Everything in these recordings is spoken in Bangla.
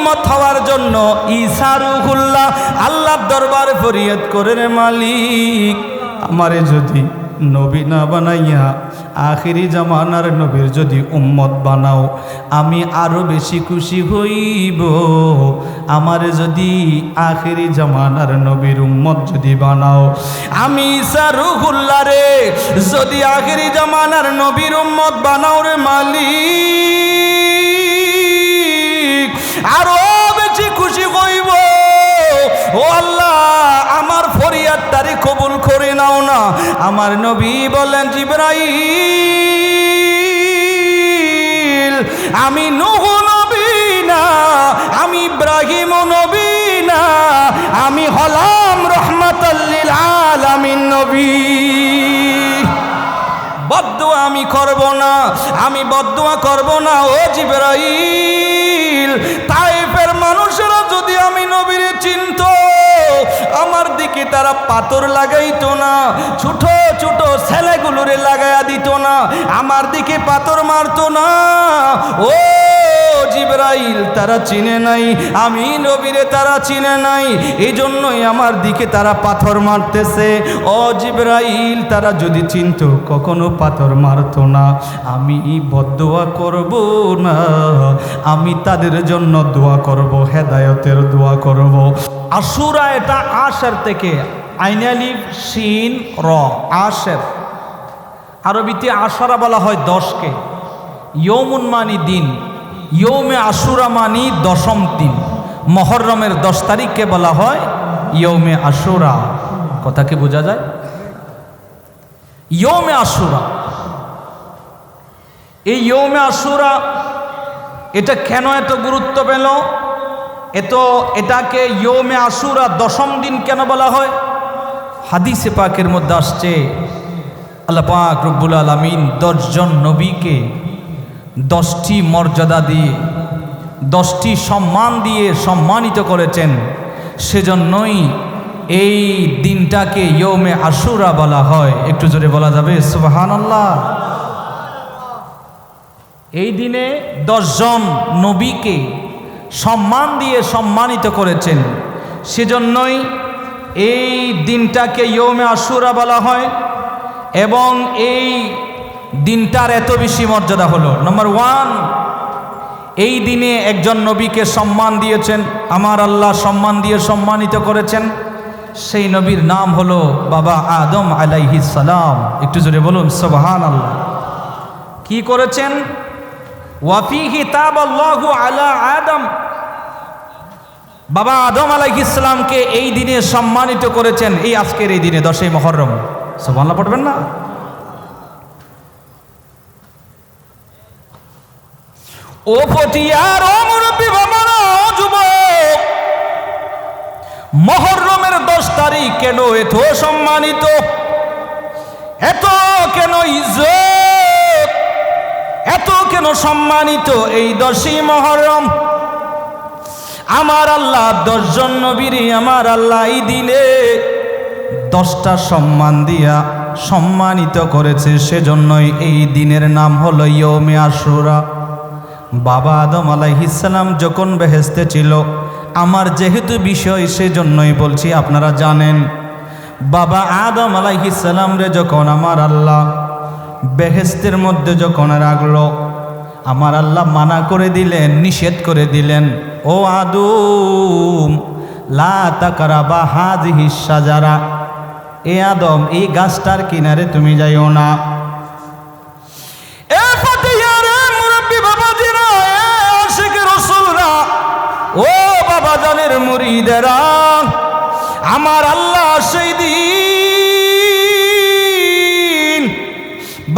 উম্মত হওয়ার জন্য ঈসা রূহুল্লাহ আল্লাহর দরবারে ফরিয়াদ করেন, মালিক আমারে যদি নবী না বানাইয়া আখিরি জামানার নবীর যদি উম্মত বানাও আমি আরো বেশি খুশি হইব। আমারে যদি আখিরি জামানার নবীর উম্মত যদি বানাও, আমি ঈসা রূহুল্লাহ রে যদি আখিরি জামানার নবীর উম্মত বানাও রে মালিক, আরো বেশি খুশি হইব। ও আল্লাহ, আমার ফরিয়াদটারে কবুল করে নাও না। আমার নবী বলেন, জিবরাইল আমি নূহ নবী না, আমি ইব্রাহিম নবী না, আমি হলাম রাহমাতাল লিল আলামিন নবী। বদদুয়া আমি করব না, আমি বদদুয়া করব না। ও জিবরাইল, তায়েফের মানুষেরা যদি আমি নবীরে চিনত আমার দিকে তারা পাথর লাগাইতো না, ছোট ছোট ছেলেগুলোরে লাগাইয়া দিত না, আমার দিকে পাথর মারতো না। ও জিবরাইল, তারা চিনে নাই আমি নবীরে, তারা চিনে নাই, এই জন্যই আমার দিকে তারা পাথর মারতেছে। ও জিবরাইল, তারা যদি চিনত কখনো পাথর মারতো না। আমি বদদুয়া করব না, আমি তাদের জন্য দোয়া করব, হেদায়েতের দোয়া করব। আশুরা এটা আশের থেকে, আইনালিফ শিন র, আশের। আরবিতে আশারা বলা হয় 10কে। ইয়ৌমুন মানি দিন, ইয়ৌমে আশুরা মানি 10ম দিন। মহররমের 10 তারিখকে বলা হয় ইয়ৌমে আশুরা। কথা কি বোঝা যায়? ইয়ৌমে আশুরা, এই ইয়ৌমে আশুরা এটা কেন এত গুরুত্ব পেল? এটাকে ইয়ৌমে আশুরা 10ম দিন কেন বলা হয়? হাদিসে পাকের মধ্যে আসছে, আল্লাহ পাক রব্বুল আলামিন 10 জন নবীকে 10টি মর্যাদা দিয়ে 10টি সম্মান দিয়ে সম্মানিত করেছেন। সেজন্যই এই দিনটাকে ইয়ৌমে আশুরা বলা হয়। একটু জোরে বলা যাবে সুবহানাল্লাহ? এই দিনে 10 জন নবীকে সম্মান দিয়ে সম্মানিত করেছেন, সেজন্যই এই দিনটাকে ইয়ৌমে আশুরা বলা হয়। এবং এই দিনটার এত বেশি মর্যাদা হলো, নম্বর 1, এই দিনে একজন নবীকে সম্মান দিয়েছেন, আমার আল্লাহ সম্মান দিয়ে সম্মানিত করেছেন। সেই নবীর নাম হলো বাবা আদম আলাইহিস সালাম। একটু জোরে বলুন সুবহানাল্লাহ। কি করেছেন? ওয়াফিহি তাবাল্লাহু আলা আদম, বাবা আদম আলাইহিস সালামকে এই দিনে সম্মানিত করেছেন, এই আজকের এই দিনে 10ই মুহররম। সুবহানাল্লাহ পড়বেন না? ও ফটিয়ার, ও মুরব্বি বাবারা, ও যুবক, মুহররমের 10 তারিখ কেন এত সম্মানিত, এত কেন ইজ্জত, এত কেন সম্মানিত এই 10ই মুহররম? আমার আল্লাহ 10 জন নবীরে আমার আল্লাহ এই দিনে 10টা সম্মান দিয়া সম্মানিত করেছে। সেজন্যই এই দিনের নাম হলো ইয়ৌমে আশুরা। বাবা আদম আলাইহিস সালাম যখন বেহেশতে ছিল, আমার যেহেতু বিষয় সেজন্যই বলছি, আপনারা জানেন বাবা আদম আলাইহিস সালাম রে যখন আমার আল্লাহ বেহেশতের মধ্যে যখন রাখলো, আমার আল্লাহ মানা করে দিলেন, নিষেধ করে দিলেন, ও আদম লা তাকরাবা হাযিহিস শাজারা, এ আদম এই গাছটার কিনারে তুমি যাইও না। এ ফাতিহারে মুরব্বি বাবাজিরা, এ আশিকে রাসূলরা, ও বাবা জানের মুরিদেরা, আমার আল্লাহ সেই দিন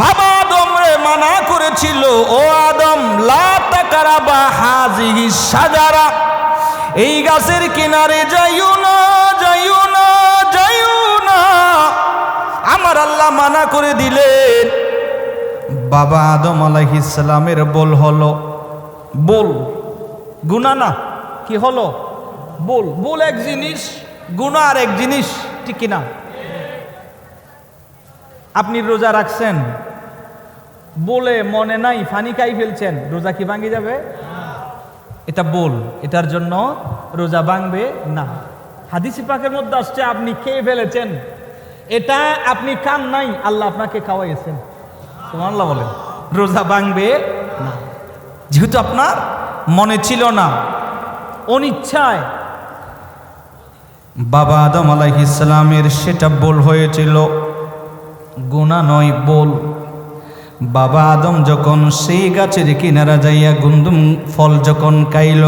বাবা আদম রে মানা করেছিল, ও আদম লা তাকরাবা হাযিহিস শাজারা, এই গাছের কিনারে যাইও না, যাইও না, যাইও না। আমার আল্লাহ মানা করে দিলেন। বাবা আদম আলাইহিস সালামের বল হলো, বল গুনাহ না, কি হলো? বল। বল এক জিনিস, গুনাহ আর এক জিনিস, ঠিক কিনা? আপনি রোজা রাখছেন, বলে মনে নাই পানি খাই ফেলছেন, রোজা কি ভাঙে যাবে? এটা বল, এটার জন্য রোজা ভাঙবে না। হাদিসে পাকের মধ্যে আসছে আপনি খেয়ে ফেলেছেন, এটা আপনি খান নাই, আল্লাহ আপনাকে খাওয়াইছেন, সুবহানাল্লাহ বলেন, রোজা ভাঙবে না। যেহেতু আপনার মনে ছিল না, অনিচ্ছায় বাবা আদম আলাইহিস সালামের সেটা বল হয়েছিল, গুনাহ নয়, বল। বাবা আদম যখন সেই গাছের কিনারা যাইয়া গুন্দুম ফল যখন খাইল,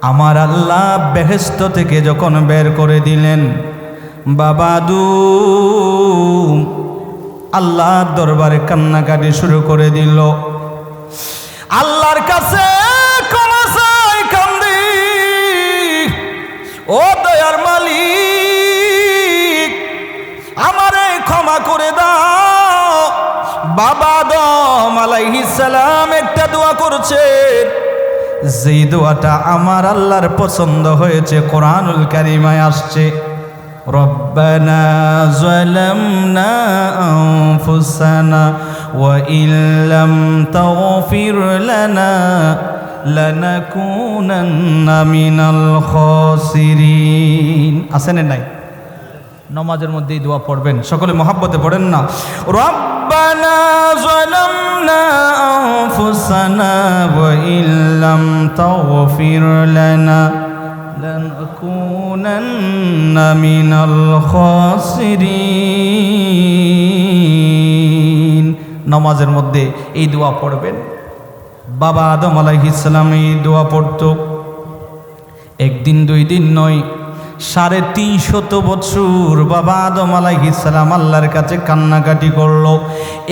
আমার আল্লাহ বেহেশত থেকে যখন বের করে দিলেন, বাবা আদম আল্লাহর দরবারে কান্নাকাটি শুরু করে দিল, আল্লাহর কাছে ক্ষমা চাই, কান্দি, ও দয়ার মালিক আমারে ক্ষমা করে দাও। বাবা আদম আলাইহিস সালাম একটা দোয়া করছে, যেই দোয়াটা আমার আল্লাহর পছন্দ হয়েছে, কোরআনুল কারীমায় আসছে, রব্বানা যালামনা আনফুসানা ওয়া ইল্লাম তাগফির লানা লানাকুনান্না মিনাল খাসিরিন। আছেন নাই? নামাজের মধ্যে এই দোয়া পড়বেন, সকলে মহব্বতে পড়েন না, রব্বানা যালামনা আনফুসানা ওয়া ইল্লাম তাগফির লানা লানাকুনান্না মিনাল খাসিরিন। নামাজের মধ্যে এই দোয়া পড়বেন। বাবা আদম আলাইহিস সালাম এই দোয়া পড়তো, একদিন দুই দিন নয়, 350 বছর বাবা আদম আলাইহিস সালাম আল্লাহর কাছে কান্নাকাটি করলো।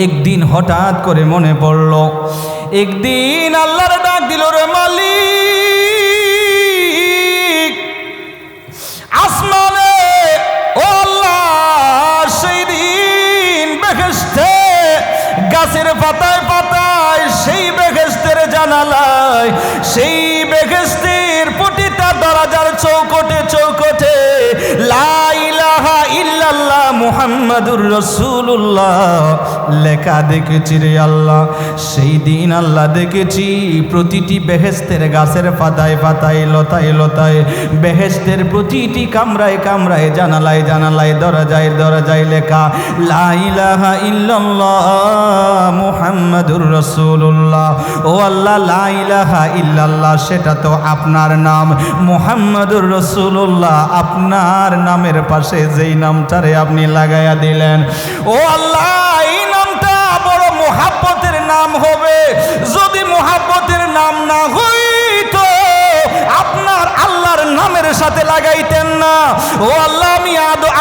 একদিন হঠাৎ করে মনে পড়ল, একদিন আল্লাহর ডাক দিল, রে মালিক আসমানে, ও আল্লাহ সেই দিন বেহেশতে গাছের পাতায় পাতায়, সেই বেহেশতের জানালায়, সেই বেহেশতের প্রতিটা দরজার চৌকটে চৌকটে লা ইলাহা ইল্লাল্লাহ মুহাম্মাদুর রাসূলুল্লাহ লেখা দেখেছি রে আল্লাহ। সেই দিন আল্লাহ দেখেছি প্রতিটি বেহেশতের গাছের পাতায় পাতায়, লতায় লতায়, বেহেশতের প্রতিটি কামরায় কামরায়, জানালায় জানালায়, দরজায় দরজায় লেখা লা ইলাহা ইল্লাল্লাহ মুহাম্মাদুর রাসূলুল্লাহ। ও আল্লাহ, লা ইলাহা ইল্লাল্লাহ সেটা তো আপনার নাম, মুহাম্মাদুর রাসূলুল্লাহ আপনার নামের পাশে যেই নামটারে আপনি লাগাইয়া দিলেন, ও আল্লাহ এই নামটা বড় মুহাব্বতের নাম হবে। যদি মুহাব্বতের নাম না হইতো আপনার আল্লাহর নামের সাথে লাগাইতেন না। ও আল্লাহ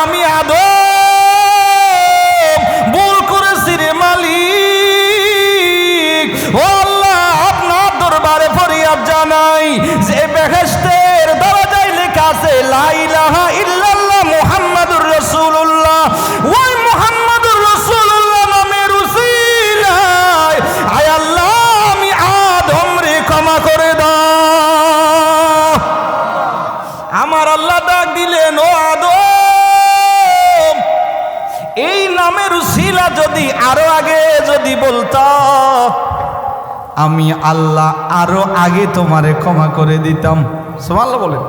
আমি আদম ভুল করেছি রে মালিক। ও আল্লাহ আপনার দরবারে ফরিয়াদ জানাই, যে বেহেশতের দরজায় লেখা আছে লা ইলাহা ইল্লাল্লাহ মুহাম্মাদুর রাসূলুল্লাহ, ওই মুহাম্মাদুর রাসূলুল্লাহ নামের উসিলায় আয় আল্লাহ আমি আদম রে ক্ষমা করে দাও। আমার আল্লাহ ডাক দিলেন, ও আদম এই নামের উসিলা যদি আরো আগে যদি বলতা, আমি আল্লাহ আরো আগে তোমারে ক্ষমা করে দিতাম। সুবহানাল্লাহ বলেন।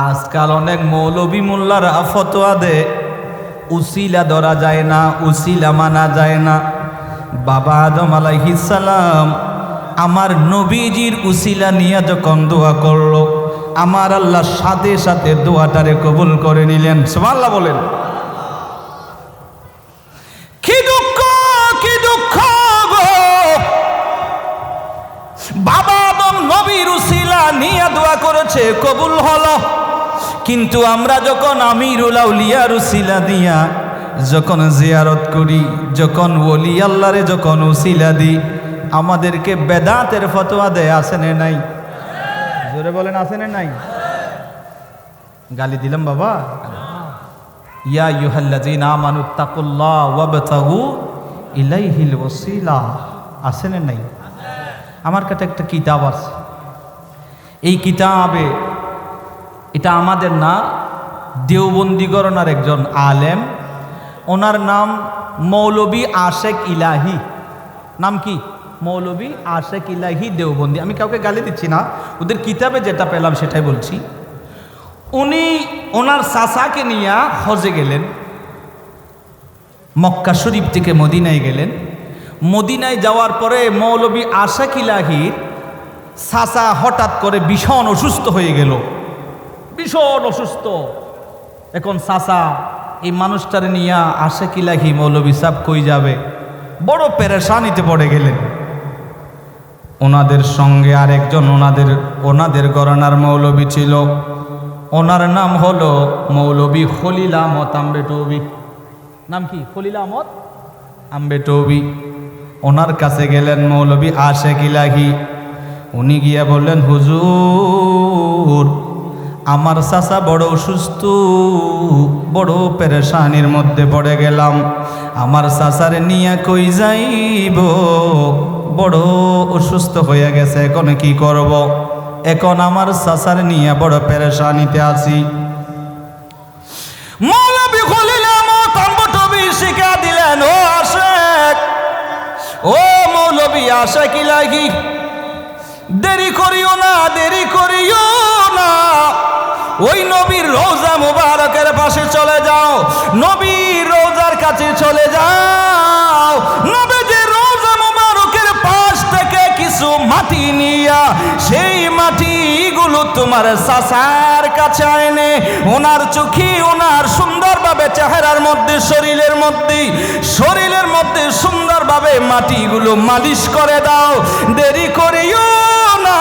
আজকাল অনেক মৌলবী মোল্লারা ফতোয়া দেয় উসিলা ধরা যায় না, উসিলা মানা যায় না। বাবা আদম আলাইহিস সালাম আমার নবীজির উসিলা নিয়ে যখন দোয়া করলো, আমার আল্লাহ সাথে সাথে দোয়াটারে কবুল করে নিলেন। সুবহানাল্লাহ বলেন। কি দুঃখ, কি দুঃখ গো, বাবা আদম নবীর উসিলা নিয়ে দোয়া করেছে, কবুল হলো, কিন্তু আমরা যখন আমিরুল আউলিয়ার উসিলা দিয়া যখন জিয়ারত করি, যখন ওলি আল্লাহরে যখন উসিলা দিই, আমাদেরকে বেদাতের ফতোয়া দেয়। আছে না নাই? জোরে বলেন, আছে না নাই? গালি দিলাম বাবা? ইয়া আইয়ুহাল্লাযীনা আমানুত্তাকুল্লাহ ওয়াবতাগু ইলাইহিল ওয়াসিলা। আছে না নাই? আমার কাছে একটা কিতাব আছে, এই কিতাবে, এটা আমাদের না, দেওবন্দি গণনার একজন আলেম, ওনার নাম মৌলবী আশেক ইলাহি। নাম কি? মৌলভী আশেক ইলাহি দেওবন্দি। আমি কাউকে গালি দিচ্ছি না, ওদের কিতাবে যেটা পেলাম সেটাই বলছি। উনি ওনার চাচাকে নিয়ে হজে গেলেন, মক্কা শরীফ থেকে মদিনায় গেলেন। মদিনায় যাওয়ার পরে মৌলভী আশেক ইলাহির চাচা হঠাৎ করে ভীষণ অসুস্থ হয়ে গেল, ভীষণ অসুস্থ। এখন চাচা এই মানুষটারে নিয়ে আশেক ইলাহি মৌলভী সাহেব কই যাবে, বড় পেরেশানিতে পড়ে গেলেন। ওনাদের সঙ্গে আরেকজন ওনাদের ঘরানার মৌলভী ছিল, ওনার নাম হলো মৌলভী খলিল আহমদ আম্বেটবি। নাম কি? খলিল আহমদ আম্বেটবি। ওনার কাছে গেলেন মৌলভী আশেক ইলাহি। উনি গিয়া বললেন, হুজুর আমার চাচা বড় অসুস্থ, বড় পেরেশানির মধ্যে পড়ে গেলাম, আমার চাচারে নিয়ে কই যাইব, বড় অসুস্থ হয়ে গেছে, এখন কি করব? এখন আমার চাচারে নিয়ে বড় পেরেশানিতে আছি। মৌলভী খলিল আহমদ আম্বেটবি শিখা দিলেন, ও আশেক, ও মৌলভী আশেক ইলাহি, দেরি করিও না, দেরি করিও না, ওই নবীর রওজা মুবারকের পাশে চলে যাও, নবীর রওজার কাছে চলে যাও। নবীজির রওজা মুবারকের পাশ থেকে কিছু মাটি নিয়া সেই মাটিগুলো তোমার চাচার কাছে আনে, ওনার চোখে ওনার সুন্দরভাবে চেহারার মধ্যে শরীরের মধ্যে সুন্দরভাবে মাটিগুলো মালিশ করে দাও। দেরি করিও না,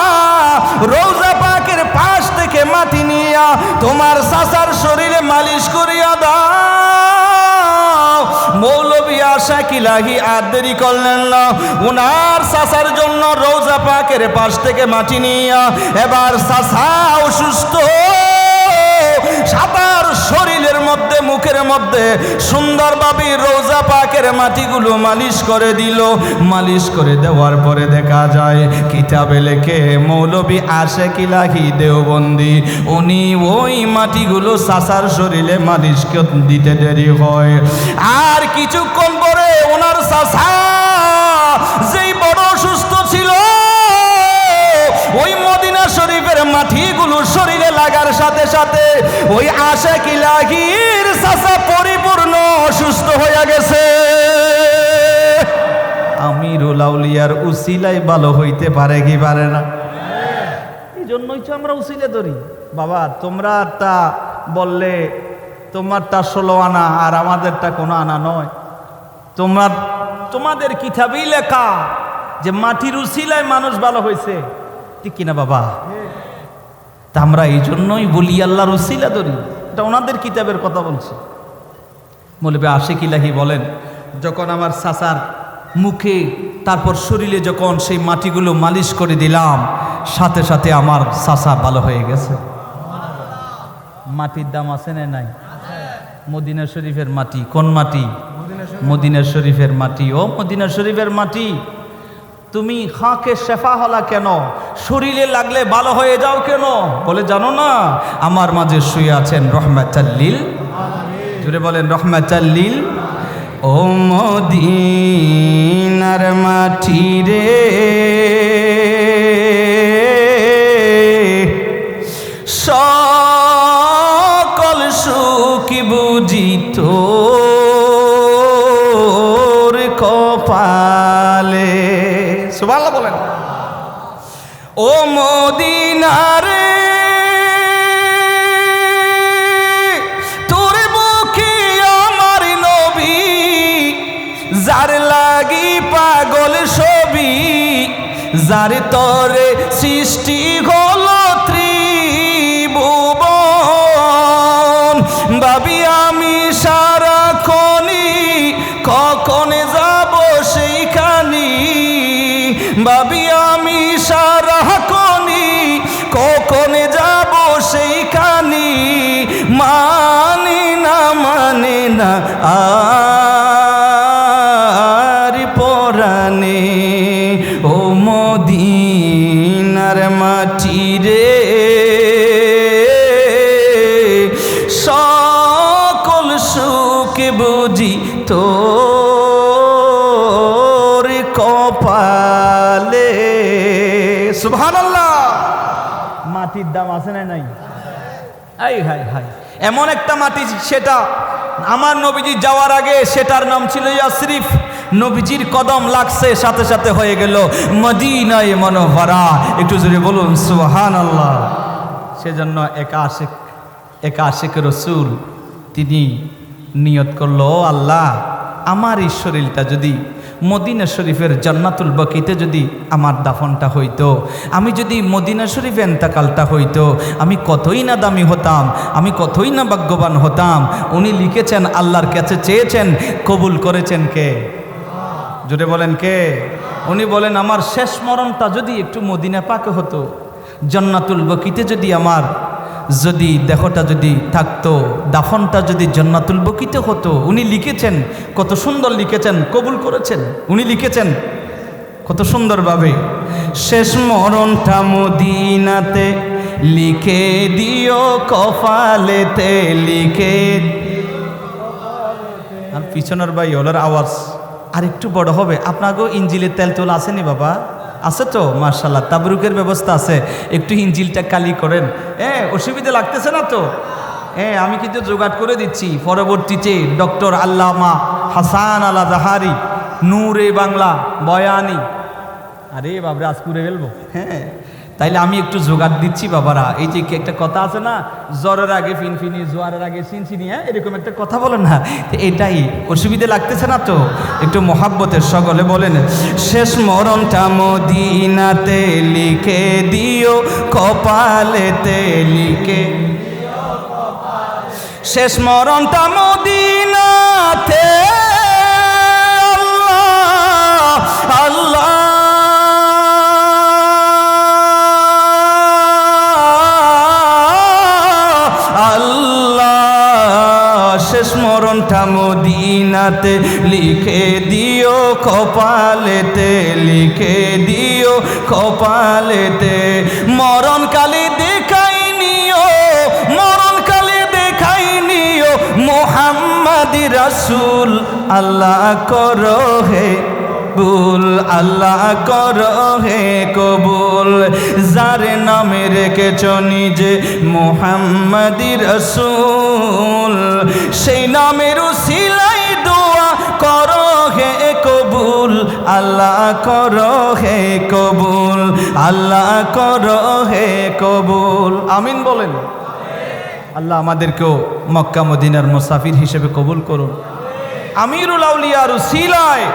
রওজা পাকের পাশ থেকে মাটি নিয়া তোমার চাচার শরীরে মালিশ করিয়া দাও। মৌলভী আশেক ইলাহি আর দেরি করলেন না, ওনার চাচার জন্য রওজা পাকের পাশ থেকে মাটি নিয়া এবার চাচা অসুস্থ, সাতার শরীরের মধ্যে মুখের মধ্যে সুন্দরভাবে রওজা পাকের মাটিগুলো মালিশ করে দিল। মালিশ করে দেওয়ার পরে দেখা যায় কিতাবে লেখে মৌলভী আশেক ইলাহি দেওবন্দি উনি ওই মাটিগুলো চাচার শরীরে মালিশ দিতে দেরি হয়। আর কিছুক্ষণ পরে ওনার চাচা যেই বড় অসুস্থ ছিল, ওই মদিনা শরীফের মাটিগুলো শরীরে লাগার সাথে সাথে ওই আশেক ইলাহির চাচা পরিপূর্ণ অসুস্থ হয়ে গেছে। আমিরুল আউলিয়ার উসিলাই ভালো হইতে পারে কি পারে না? এই জন্যই তো আমরা উসিলে ধরি। বাবা তোমরাটা বললে তোমারটা 16 আনা আর আমাদেরটা কোনো আনা নয়। তোমাদের কিতাবেই লেখা যে মাটির উসিলায় মানুষ ভালো হয়েছে, ঠিক কিনা বাবা? তা আমরা এই জন্যই বলি আল্লাহর উসিলা ধরি, এটা ওনাদের কিতাবের কথা বলছি। মৌলভী আশেক ইলাহি বলেন, যখন আমার চাচার মুখে তারপর শরীরে যখন সেই মাটিগুলো মালিশ করে দিলাম, সাথে সাথে আমার চাচা ভালো হয়ে গেছে। মাটির দাম আছে না নাই? মদিনা শরীফের মাটি। কোন মাটি? মদিনা শরীফের মাটি। ও মদিনা শরীফের মাটি, তুমি খাকে শেফা হলা কেন? শরীরে লাগলে ভালো হয়ে যাও কেন? বলে জানো না আমার মাঝে শুয়ে আছেন রহমাতাল্লিল, জুড়ে বলেন রহমাতাল্লিল। ও মদিনার মাটি রে, সকল সুখ বুঝিত কপালে। সুবহানাল্লাহ বলেন। ও মদিনারে তোর বুকে আমার নবী, যার লাগি পাগল ছবি, যার তরে সৃষ্টি হলো ত্রিভুবন। ভাবি আমি সারাক্ষণই কখন যাব সেইখানি, ভাবি আমি সারাক্ষণই কখন যাব সেইখানি। মানে না আর পরাণে, ও মদিনার মাটি রে, সকল সুখ বুঝি তোর কপাল। সুবহানাল্লাহ। মাটির দাম আছে না নাই? এই হাই হাই, এমন একটা মাটি সেটা আমার নবীজি যাওয়ার আগে সেটার নাম ছিল ইয়াসরিফ। নবীজির কদম লাগছে সাথে সাথে হয়ে গেল মদিনায়ে মুনাওয়ারা। একটু জোরে বলুন সুবহানাল্লাহ। সেজন্য এক আশিক রসুল তিনি নিয়ত করলো, আল্লাহ আমার এই শরীরটা যদি মদিনা শরীফের জান্নাতুল বাকিতে যদি আমার দাফনটা হইতো, আমি যদি মদিনা শরীফে এন্তেকালটা হইতো, আমি কতই না দামি হতাম, আমি কতই না ভাগ্যবান হতাম। উনি লিখেছেন, আল্লাহর কাছে চেয়েছেন, কবুল করেছেন কে? জোরে বলেন কে? উনি বলেন, আমার শেষ মরণটা যদি একটু মদিনা পাকে হতো, জান্নাতুল বাকিতে যদি আমার যদি দেহটা যদি থাকতো, দাফনটা যদি জান্নাতুল বাকিতে হতো। উনি লিখেছেন, কত সুন্দর লিখেছেন, কবুল করেছেন। উনি লিখেছেন কত সুন্দরভাবে, শেষ মরণটা মদিনাতে লিখে দিও কপালেতে, লিখে। আর পিছনের ভাই ওলার আওয়াজ আর একটু বড় হবে। আপনাকেও ইঞ্জিলের তেল তোলা আসেনি বাবা? আছে তো মাশাআল্লাহ, তাবরুকের ব্যবস্থা আছে। একটু ইঞ্জিলটা কালি করেন, অসুবিধা লাগতেছে না তো? আমি কিন্তু জোগাড় করে দিচ্ছি। পরবর্তীতে ডক্টর আল্লামা হাসান আলা জাহারি, নূরে বাংলা বয়ানি। আরে বাবরে আজ পুরে ফেলবো। তাইলে আমি একটু জোগাড় দিচ্ছি বাবারা। এই যে একটা কথা আছে না, জ্বরের আগে ফিনফিনি, জোয়ারের আগে সিনসিনি, এরকম একটা কথা বলে না, এটাই। অসুবিধা লাগতেছে না তো? একটু মহাব্বতের সকলে বলেন, শেষ মরণটা মদিনাতে লিখে দিও কপালেতে, লিখে শেষ মরণটা মদিনাতে। আল্লাহ আল্লাহ শেষ মরণটা মদিনাতে লিখে দিও কপালেতে, লিখে দিও কপালেতে। মরণকালে দেখাই নিও, মরণকালে দেখাই নিও মুহাম্মাদি রাসূল। আল্লাহ করো হে কবুল, আল্লাহ করো হে কবুল। যার নামে রেখেছ নিজে মুহাম্মাদি রাসূল, সেই নামের উসিলাই দোয়া করো হে কবুল। আল্লাহ করো হে কবুল, আল্লাহ করো হে কবুল। আমিন বলেন। আল্লাহ আমাদেরকেও মক্কা মদিনার মুসাফির হিসেবে কবুল করুন। আমিরুল আউলিয়ার উসিলায়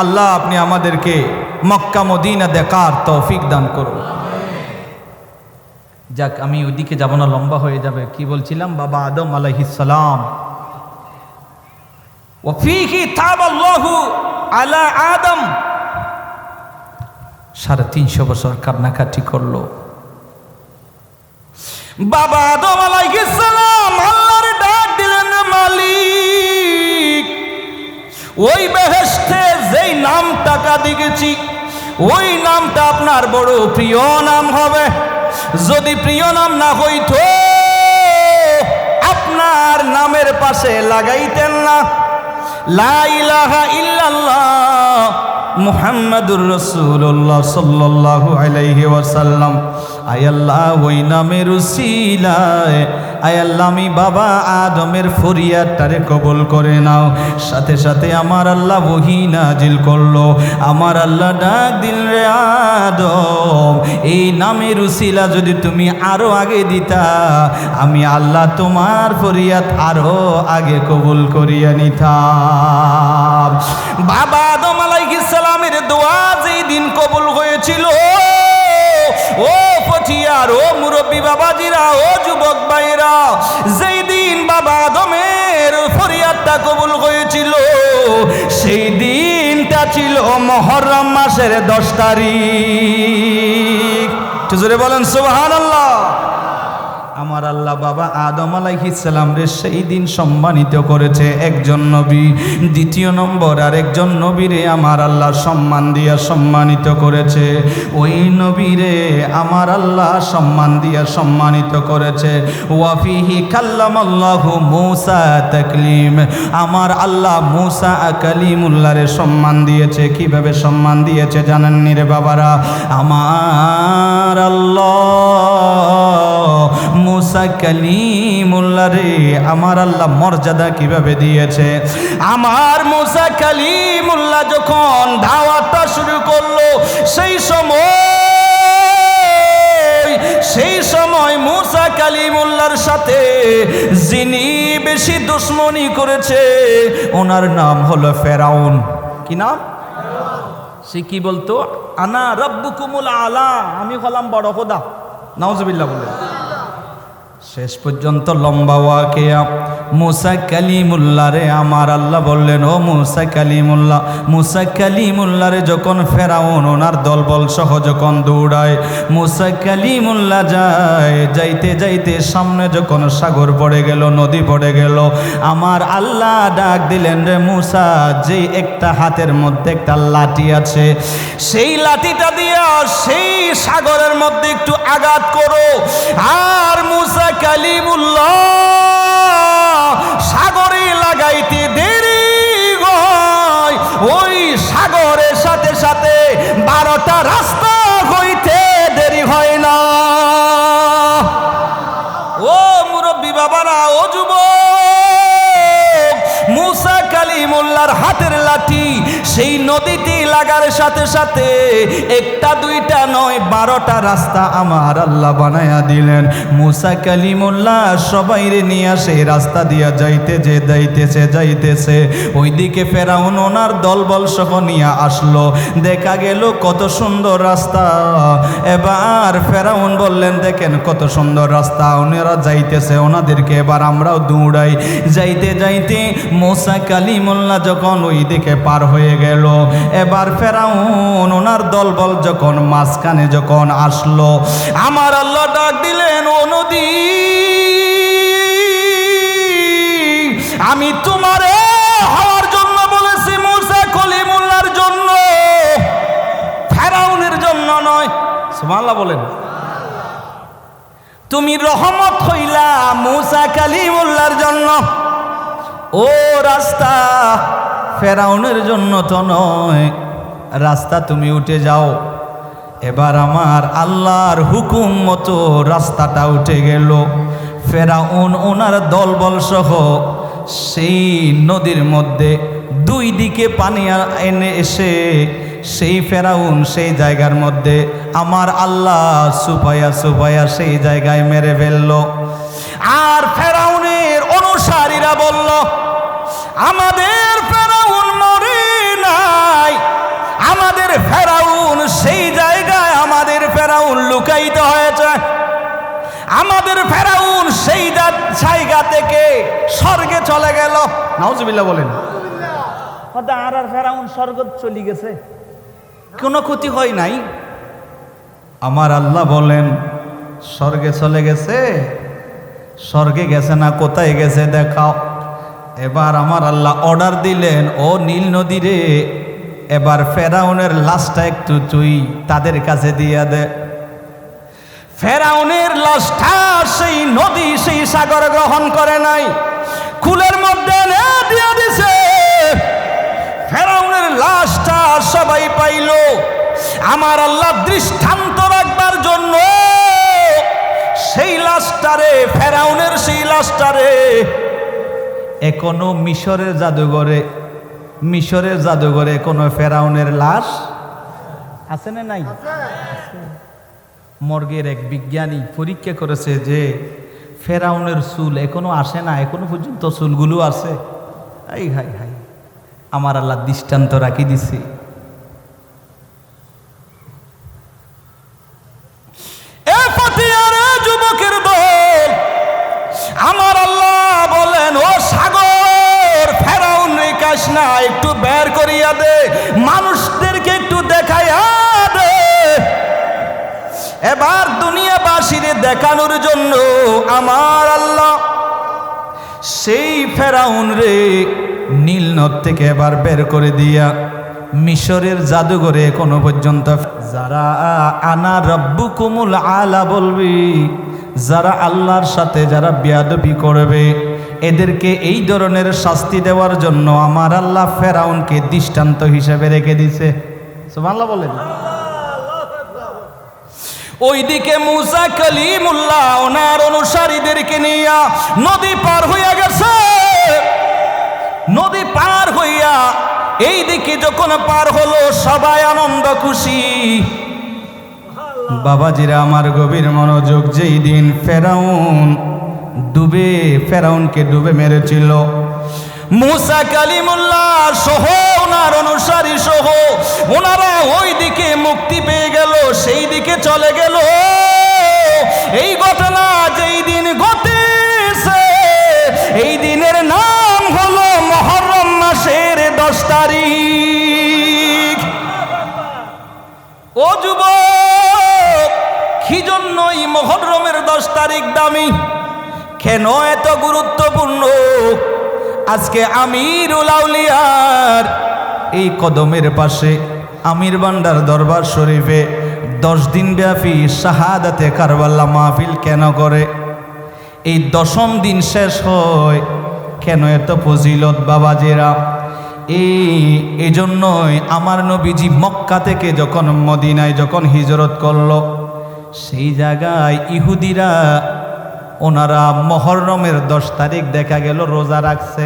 আল্লাহ আপনি আমাদেরকে মক্কা মদিনা দেখার তৌফিক দান করুন। যাক, আমি ওইদিকে যাব না, লম্বা হয়ে যাবে। কি বলছিলাম? বাবা আদম আলাইহিস সালাম, ওয়াফিহি তাবাল্লাহু আলা আদম, 350 বছর কান্নাকাটি করলো। বাবা আদম আলাইহিস সালাম আল্লাহর ডাক দিলেন, মালিক ওই বেহেশতে যেই নামটা দেখেছি, ওই নামটা আপনার বড় প্রিয় নাম হবে। যদি প্রিয় নাম না হইতো, আপনার নামের পাশে লাগাইতেন না লা ইলাহা ইল্লাল্লাহ মুহাম্মাদুর রাসূলুল্লাহ সাল্লাল্লাহু আলাইহি ওয়াসাল্লাম। আয় আল্লাহ, ওই নামের উসিলায় আয় আল্লাহ আমি বাবা আদমের ফরিয়াদটারে কবুল করে নাও। সাথে সাথে আমার আল্লাহ ওহী নাজিল করলো। আমার আল্লাহ ডাক দিল, রে আদম, এই নামের উসিলা যদি তুমি আরো আগে দিতা, আমি আল্লাহ তোমার ফরিয়াদ আরো আগে কবুল করিয়া নিতাম। বাবা আদম আলাইহিস সালামের দোয়া যেই দিন কবুল হয়েছিল, ও পচিয়ার, ও মুরব্বী বাবাজিরা, ও যুবক ভাইরা, যেই দিন বাবা আদমের ফরিয়াদটা কবুল হয়েছিল, সেই দিনটা ছিল মুহররম মাসের 10 তারিখ। জোরে বলেন সুবহানাল্লাহ। আমার আল্লাহ বাবা আদম আলাইহিস সালাম রে সেই দিন সম্মানিত করেছে একজন নবী। দ্বিতীয় নম্বর আরেকজন নবীরে আমার আল্লাহ সম্মান দিয়া সম্মানিত করেছে। ওই নবীরে আমার আল্লাহ সম্মান দিয়া সম্মানিত করেছে। ওয়াফিহি কাল্লামাল্লাহু মূসা তাকলিম, আমার আল্লাহ মূসা কালিমুল্লাহরে সম্মান দিয়েছে। কিভাবে সম্মান দিয়েছে জানেননি রে বাবারা? আমার আল্লাহ মূসা কালিমুল্লাহ রে আমার আল্লাহ মর্যাদা কিভাবে দিয়েছে। আমার মূসা কালিমুল্লাহ যখন দাওয়াতটা শুরু করলো সেই সময় মূসা কালিমুল্লাহর সাথে যিনি বেশি দুশমনি করেছে ওনার নাম হলো ফেরাউন। কি নাম? সে কি বলতো? আনা রাব্বুকুমুল আলা, আমি হলাম বড় খোদা। নাউজুবিল্লাহ বলে শেষ পর্যন্ত লম্বা ওয়াকিয়া। মূসা কালিমুল্লাহ রে আমার আল্লাহ বললেন, ও মূসা কালিমুল্লাহ রে যখন ফেরাউন ওনার দলবল সহ যখন দৌড়ায়, মূসা কালিমুল্লাহ যাইতে যাইতে সামনে যখন সাগর পড়ে গেল, নদী পড়ে গেল, আমার আল্লাহ ডাক দিলেন, রে মূসা, যে একটা হাতের মধ্যে একটা লাঠি আছে, সেই লাঠিটা দিয়া সেই সাগরের মধ্যে একটু আঘাত করো। আর মূসা কালিমুল্লাহ সাগরে লাগাইতে দেরি হয়, ওই সাগরের সাথে সাথে 12টা রাস্তা হইতে দেরি হয় না। ও মুরব্বী বাবারা, ও যুবক, মূসা কালিমুল্লাহর হাতের লাঠি সেই নদীতে লাগার সাথে সাথে একটা দুইটা নয় 12টা রাস্তা আমার আল্লাহ বানায়া দিলেন। মূসা কালিমুল্লাহ সবাইরে নিয়ে সেই রাস্তা দিয়া যাইতেছে ওইদিকে ফেরাউন ওনার দলবল সহ নিয়ে আসলো। দেখা গেল কত সুন্দর রাস্তা। এবার ফেরাউন বললেন, দেখেন কত সুন্দর রাস্তা, ওনারা যাইতেছে, ওনাদেরকে এবার আমরাও দৌড়াই। যাইতে যাইতে মূসা কালিমুল্লাহ যখন ওই দিকে পার হয়ে গেল, এবার ফেরাউন ওনার দলবল যখন মাঝখানে যখন আসলো, আমার আল্লাহ ডাক দিলেন, ও নদী, আমি তোমারে হওয়ার জন্য বলেছি, মূসা কালিমুল্লাহর জন্য, ফেরাউনের জন্য নয়। সুবহানাল্লাহ বলেন। তুমি রহমত হইলা মূসা কালিমুল্লাহর জন্য। ও রাস্তা ফেরাউনের জন্য তো নয়, রাস্তা তুমি উঠে যাও। এবার আমার আল্লাহর হুকুম মতো রাস্তাটা উঠে গেল। ফেরাউন ওনার দলবল সহ সেই নদীর মধ্যে দুই দিকে পানি এনে এসে সেই ফেরাউন সেই জায়গার মধ্যে আমার আল্লাহ সুপায়া সেই জায়গায় মেরে ফেলল। আর ফেরাউনের অনুসারীরা বলল, আমাদের ফেরাউন মরে নাই, আমাদের ফেরাউন সেই জায়গায়, আমাদের ফেরাউন লুকায়িত হয়েছে, আমাদের ফেরাউন সেই জায়গা থেকে স্বর্গে চলে গেল। নাউজুবিল্লাহ বলেন। আর ফেরাউন স্বর্গ চলে গেছে, কোনো ক্ষতি হয় নাই। আমার আল্লাহ বলেন, স্বর্গে চলে গেছে? স্বর্গে গেছে না, কোথায় গেছে দেখাও। এবার আমার আল্লাহ অর্ডার দিলেন, ও নীল নদী রে, এবার ফেরাউনের লাশটা একটু তুই তাদের কাছে দিয়ে দে। ফেরাউনের লাশটা সেই নদী সেই সাগর গ্রহণ করে নাই, কুলের মধ্যে দিয়ে দিছে। ফেরাউনের লাশটা সবাই পাইল। আমার আল্লাহ দৃষ্টান্ত রাখবার জন্য সেই লাশটারে, ফেরাউনের সেই লাশটারে এখনো মিশরের জাদুঘরে কোনো ফেরাউনের লাশ আছে না নাই? মর্গের এক বিজ্ঞানী পরীক্ষা করেছে যে ফেরাউনের চুল এখনো আসে না, এখনো পর্যন্ত চুলগুলো আছে। এই হাই হাই, আমার আল্লাহ দৃষ্টান্ত রাখি দিছি। যুবকের দল, আমার আল্লাহ বলেন, ও সাগর, ফেরাউন কাশ না, একটু বের করিয়া দে, মানুষদেরকে একটু দেখাইয়া দে। এবার দুনিয়া মদিনাবাসীরে দেখানোর জন্য আমার আল্লাহ সেই ফেরাউন রে নীল নদ থেকে এবার বের করে দিয়া মিশরের জাদুঘরে এখনো পর্যন্ত যারা আনা রব্বুকুমুল আলা বলবি, যারা আল্লাহর সাথে যারা বেয়াদবি করবে এদেরকে এই ধরনের শাস্তি দেওয়ার জন্য আমার আল্লাহ ফেরাউনকে দৃষ্টান্ত হিসেবে রেখে দিছে। সুবহানাল্লাহ বলেন। ওইদিকে মুসা কালিমুল্লাহ ওনার অনুসারীদেরকে নিয়ে নদী পার হইয়া গেছে। নদী পার হইয়া এই দিকে যখন পার হলো সবাই আনন্দ খুশি। বাবাজিরা আমার গভীর মনোযোগ, যেই দিন ফেরাউনকে ডুবে মেরেছিল, মুসা কালিমুল্লাহ সহ ওনার অনুসারী সহ ওনারা ওই দিকে মুক্তি পেয়ে গেল, সেই দিকে চলে গেল। এই ঘটনা যেই দিন ঘটেছে এই দিনের নাম হলো মুহররম মাসের 10 তারিখ। ও যুবক, কি জন্য এই মুহররমের 10 তারিখ দামি, কেন এত গুরুত্বপূর্ণ? আজকে আমিরুল আউলিয়ার এই কদমের পাশে আমির বান্ডার দরবার শরীফে 10 দিন ব্যাপী শাহাদাতে কারবালা মাহফিল কেন করে? এই 10ম দিন শেষ হয় কেন এত ফজিলত বাবাজেরা? এই জন্যই আমার নবীজি মক্কা থেকে যখন মদিনায় যখন হিজরত করলো, সেই জায়গায় ইহুদিরা ওনারা মুহররমের 10 তারিখ দেখা গেল রোজা রাখছে।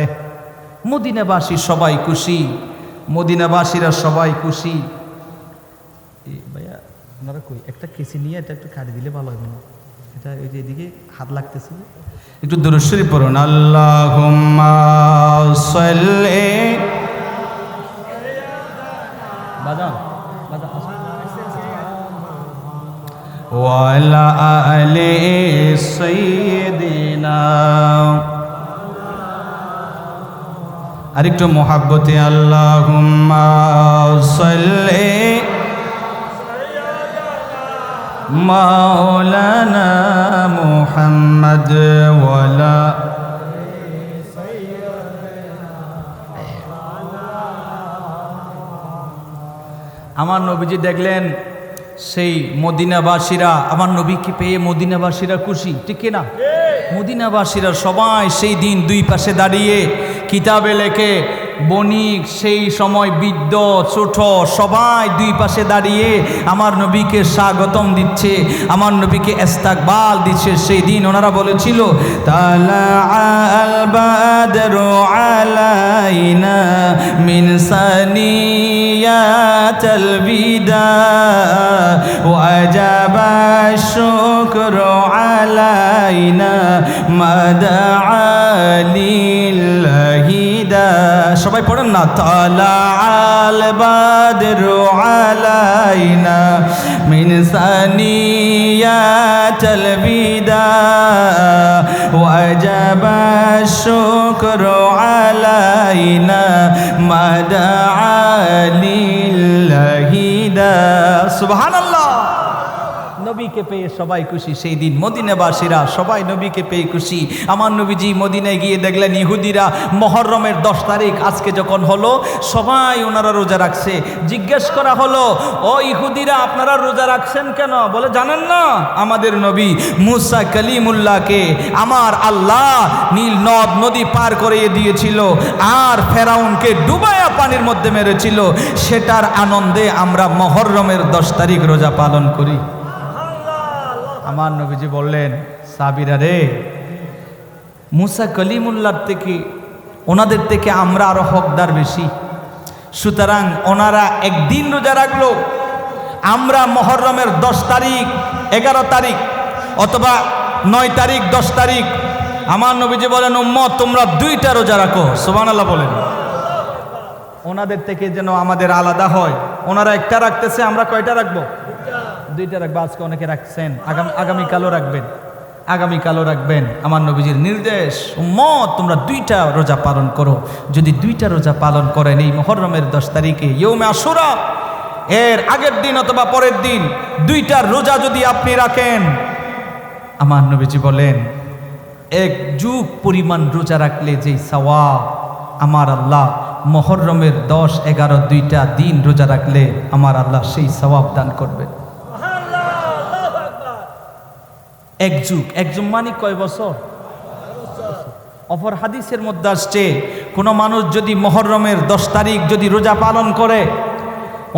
মদিনাবাসী সবাই খুশি, মদিনাবাসীরা সবাই খুশি। ভাইয়া আপনারা কই একটা কেসি নিয়ে এটা একটু কাটি দিলে ভালো হবে না? এটা ওই যে এদিকে হাত লাগতেছে, একটু দুরূদ শরীফ পড়ুন। আল্লাহুম্মা সাল্লি বাজান ওয়ালা আলি সাইয়্যিদিনা। আরেকটু মোহাব্বতে আল্লাহুম্মা সাল্লি মাওলানা মুহাম্মদ ওয়ালা। আমার নবীজি দেখলেন সেই মদিনাবাসীরা আমার নবীকে পেয়ে মদিনাবাসীরা খুশি, ঠিক না? মদিনাবাসীরা সবাই সেই দিন দুই পাশে দাঁড়িয়ে কিতাবে লেখে বণিক, সেই সময় বৃদ্ধ ছোট সবাই দুই পাশে দাঁড়িয়ে আমার নবীকে স্বাগতম দিচ্ছে, আমার নবীকে ইস্তেকবাল দিচ্ছে। সেই দিন ওনারা বলেছিল তালাআল বাদরু আলাইনা মিন সানিয়াতিল বিদা ওয়াজাবা শুকরু আলাইনা মাদআ লিল্লাহি দা। সবাই পড়েন না, তালাআল বাদরু আলাইনা মিন সানিয়াতিল বিদা ওয়াজাবা শুকরু আলাইনা মাদআ লিল্লাহি দা। সুবহানাল্লাহ। নবীকে পেয়ে সবাই খুশি। সেই দিন মদিনাবাসীরা সবাই নবীকে পেয়ে খুশি। আমার নবীজি মদিনায় গিয়ে দেখলেন ইহুদিরা মুহররমের 10 তারিখ আজকে যখন হলো সবাই ওনারা রোজা রাখছে। জিজ্ঞেস করা হলো, ও ইহুদিরা আপনারা রোজা রাখছেন কেন? বলে জানেন না আমাদের নবী মুসা কালিমুল্লাহকে আমার আল্লাহ নীল নদ নদী পার করিয়ে দিয়েছিল আর ফেরাউনকে ডুবায়া পানির মধ্যে মেরেছিল, সেটার আনন্দে আমরা মুহররমের 10 তারিখ রোজা পালন করি। আমার নবীজি বললেন, সাহাবীরা রে, মুসা কালিমুল্লাহর থেকে ওনাদের থেকে আমরা আরো হকদার বেশি, সুতরাং ওনারা একদিন রোজা রাখলো, আমরা মুহররমের 10 তারিখ 11 তারিখ অথবা 9 তারিখ 10 তারিখ। আমার নবীজি বলেন, উম্মত তোমরা 2টা রোজা রাখো। সুবহানাল্লাহ বলেন। ওনাদের থেকে যেন আমাদের আলাদা হয়। ওনারা একটা রাখতেছে, আমরা কয়টা রাখবো? 2টা রাখবো। আজকে অনেকে রাখছেন, আগামীকালও রাখবেন, আগামীকালও রাখবেন। আমার নবীজির নির্দেশ, উম্মত তোমরা 2টা রোজা পালন করো। যদি 2টা রোজা পালন করেন এই মুহররমের 10 তারিখে ইয়ৌমে আশুরা, এর আগের দিন অথবা পরের দিন 2টা রোজা যদি আপনি রাখেন, আমার নবীজি বলেন এক যুগ পরিমাণ রোজা রাখলে যেই সওয়াব আমার আল্লাহ মুহররমের 10, 11 2টা দিন রোজা রাখলে আমার আল্লাহ সেই সওয়াব দান করবেন। এক যুগ মানে কয় বছর? অপর হাদিসের মধ্যে আসছে কোনো মানুষ যদি মুহররমের 10 তারিখ যদি রোজা পালন করে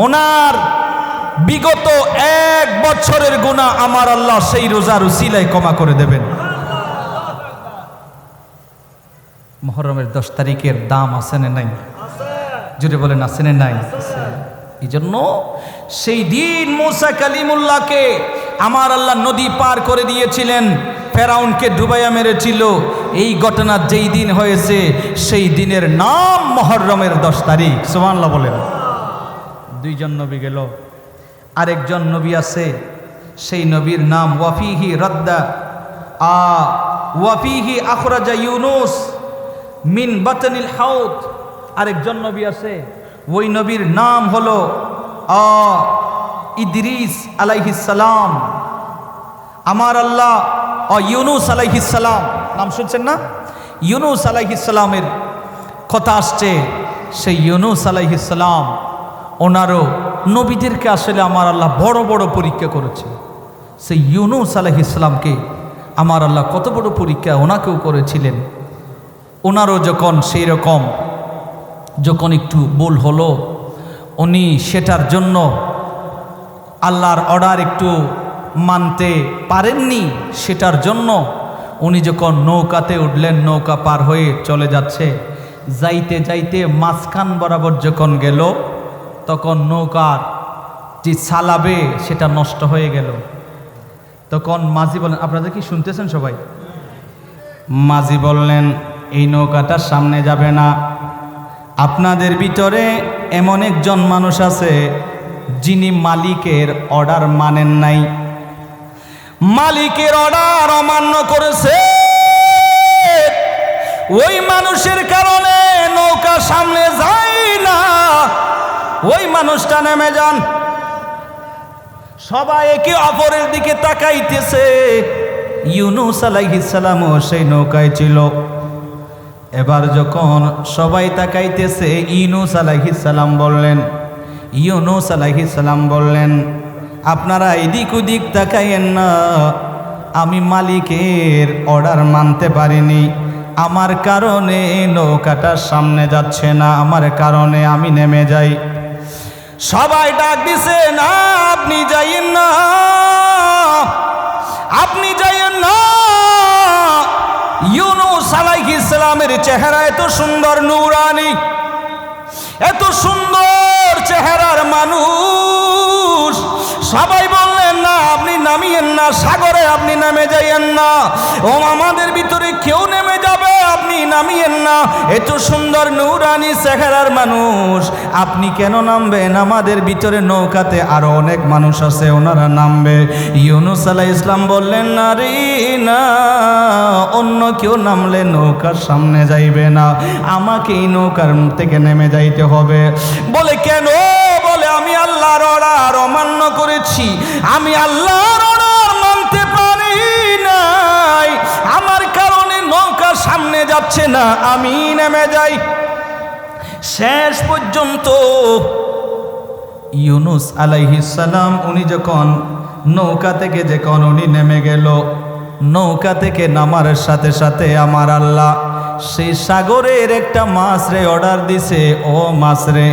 ওনার বিগত 1 বছরের গুনাহ আমার আল্লাহ সেই রোজার উসিলায় ক্ষমা করে দেবেন। মুহররমের 10 তারিখের দাম আছে না নাই? জোরে বলেন আছে না নাই? এই জন্য সেই দিন মুসা কালিমুল্লাহকে আমার আল্লাহ নদী পার করে দিয়েছিলেন, ফেরাউনকে ডুবাইয়া মেরেছিল। এই ঘটনা যেই দিন হয়েছে সেই দিনের নাম মুহররমের 10 তারিখ। সুবহানাল্লাহ বলেন। 2 জন নবী গেল, আরেকজন নবী আছে, সেই নবীর নাম ওয়াফিহি রাদ্দা ওয়াফিহি আখরাজা ইউনুস মিন বাতনিল হাউদ। আরেকজন নবী আছে, ওই নবীর নাম হলো ইদ্রিস আলাইহিস সালাম। আমার আল্লাহ ইউনুস আলাইহিস সালাম নাম শুনছেন না? ইউনুস আলাইহিস সালামের কথা আসছে। সেই ইউনুস আলাইহিস সালাম ওনারও নবীদেরকে আসলে আমার আল্লাহ বড় বড় পরীক্ষা করেছে। সেই ইউনুস আলাইহিস সালামকে আমার আল্লাহ কত বড় পরীক্ষা ওনাকেও করেছিলেন। ওনারও যখন সেই রকম যখন একটু ভুল হলো, উনি সেটার জন্য আল্লাহর অর্ডার একটু মানতে পারেননি, সেটার জন্য উনি যখন নৌকাতে উঠলেন, নৌকা পার হয়ে চলে যাচ্ছে, যাইতে যাইতে মাঝখান বরাবর যখন গেল তখন নৌকার যে চালাবে সেটা নষ্ট হয়ে গেল। তখন মাঝি বলেন, আপনাদের কি শুনতেছেন সবাই? মাঝি বললেন এই নৌকাটা সামনে যাবে না। আপনাদের ভিতরে এমন একজন মানুষ আছে যিনি মালিকের অর্ডার মানেন নাই, মালিকের অর্ডার অমান্য করেছে। ওই মানুষের কারণে নৌকা সামনে যায় না, ওই মানুষটা নেমে যান। সবাই একে অপরের দিকে তাকাইতেছে। ইউনুস আলাইহিস সালামও সেই নৌকায় ছিল। এবার যখন সবাই তাকাইতেছে, ইউনুস আলাইহিস সালাম বললেন আপনারা এদিক ওদিক তাকাইয়েন না, আমি মালিকের অর্ডার মানতে পারিনি, আমার কারণে নৌকাটা সামনে যাচ্ছে না, আমার কারণে আমি নেমে যাই। সবাই ডাক দিছে, না আপনি যাইয়েন না, আপনি যাইয়েন না। ইউনুস আলাইহিস সালামের চেহারা এত সুন্দর, নূরানি, এত সুন্দর চেহারার মানুষ। সবাই বললেন না আপনি নামিয়েন না, সাগরে আপনি নেমে যাইয়েন না, ও আমাদের ভিতরে কেউ নেমে যাবে, আপনি নামিয়েন না। এত সুন্দর নূরানি চেহারার মানুষ, আপনি কেন নামবেন? আমাদের ভিতরে নৌকাতে আরো অনেক মানুষ আছে, ওনারা নামবে। ইউনুস আলাইহিস সালাম বললেন না রে না, অন্য কেউ নামলে নৌকার সামনে যাইবে না, আমাকে এই নৌকার থেকে নেমে যাইতে হবে। বলে কেন? বলে আমি আল্লাহর অর্ডার অমান্য করেছি, আমি আল্লাহর অর্ডার মানতে পারি নাই, আমার কারণে নৌকা সামনে যাচ্ছে না, আমি নেমে যাই। শেষ পর্যন্ত ইউনুস আলাইহিস সালাম উনি যখন নৌকা থেকে যখন উনি নেমে গেল, নৌকা থেকে নামার সাথে সাথে আমার আল্লাহ সেই সাগরের একটা মাছ রে অর্ডার দিছে, ও মাছ রে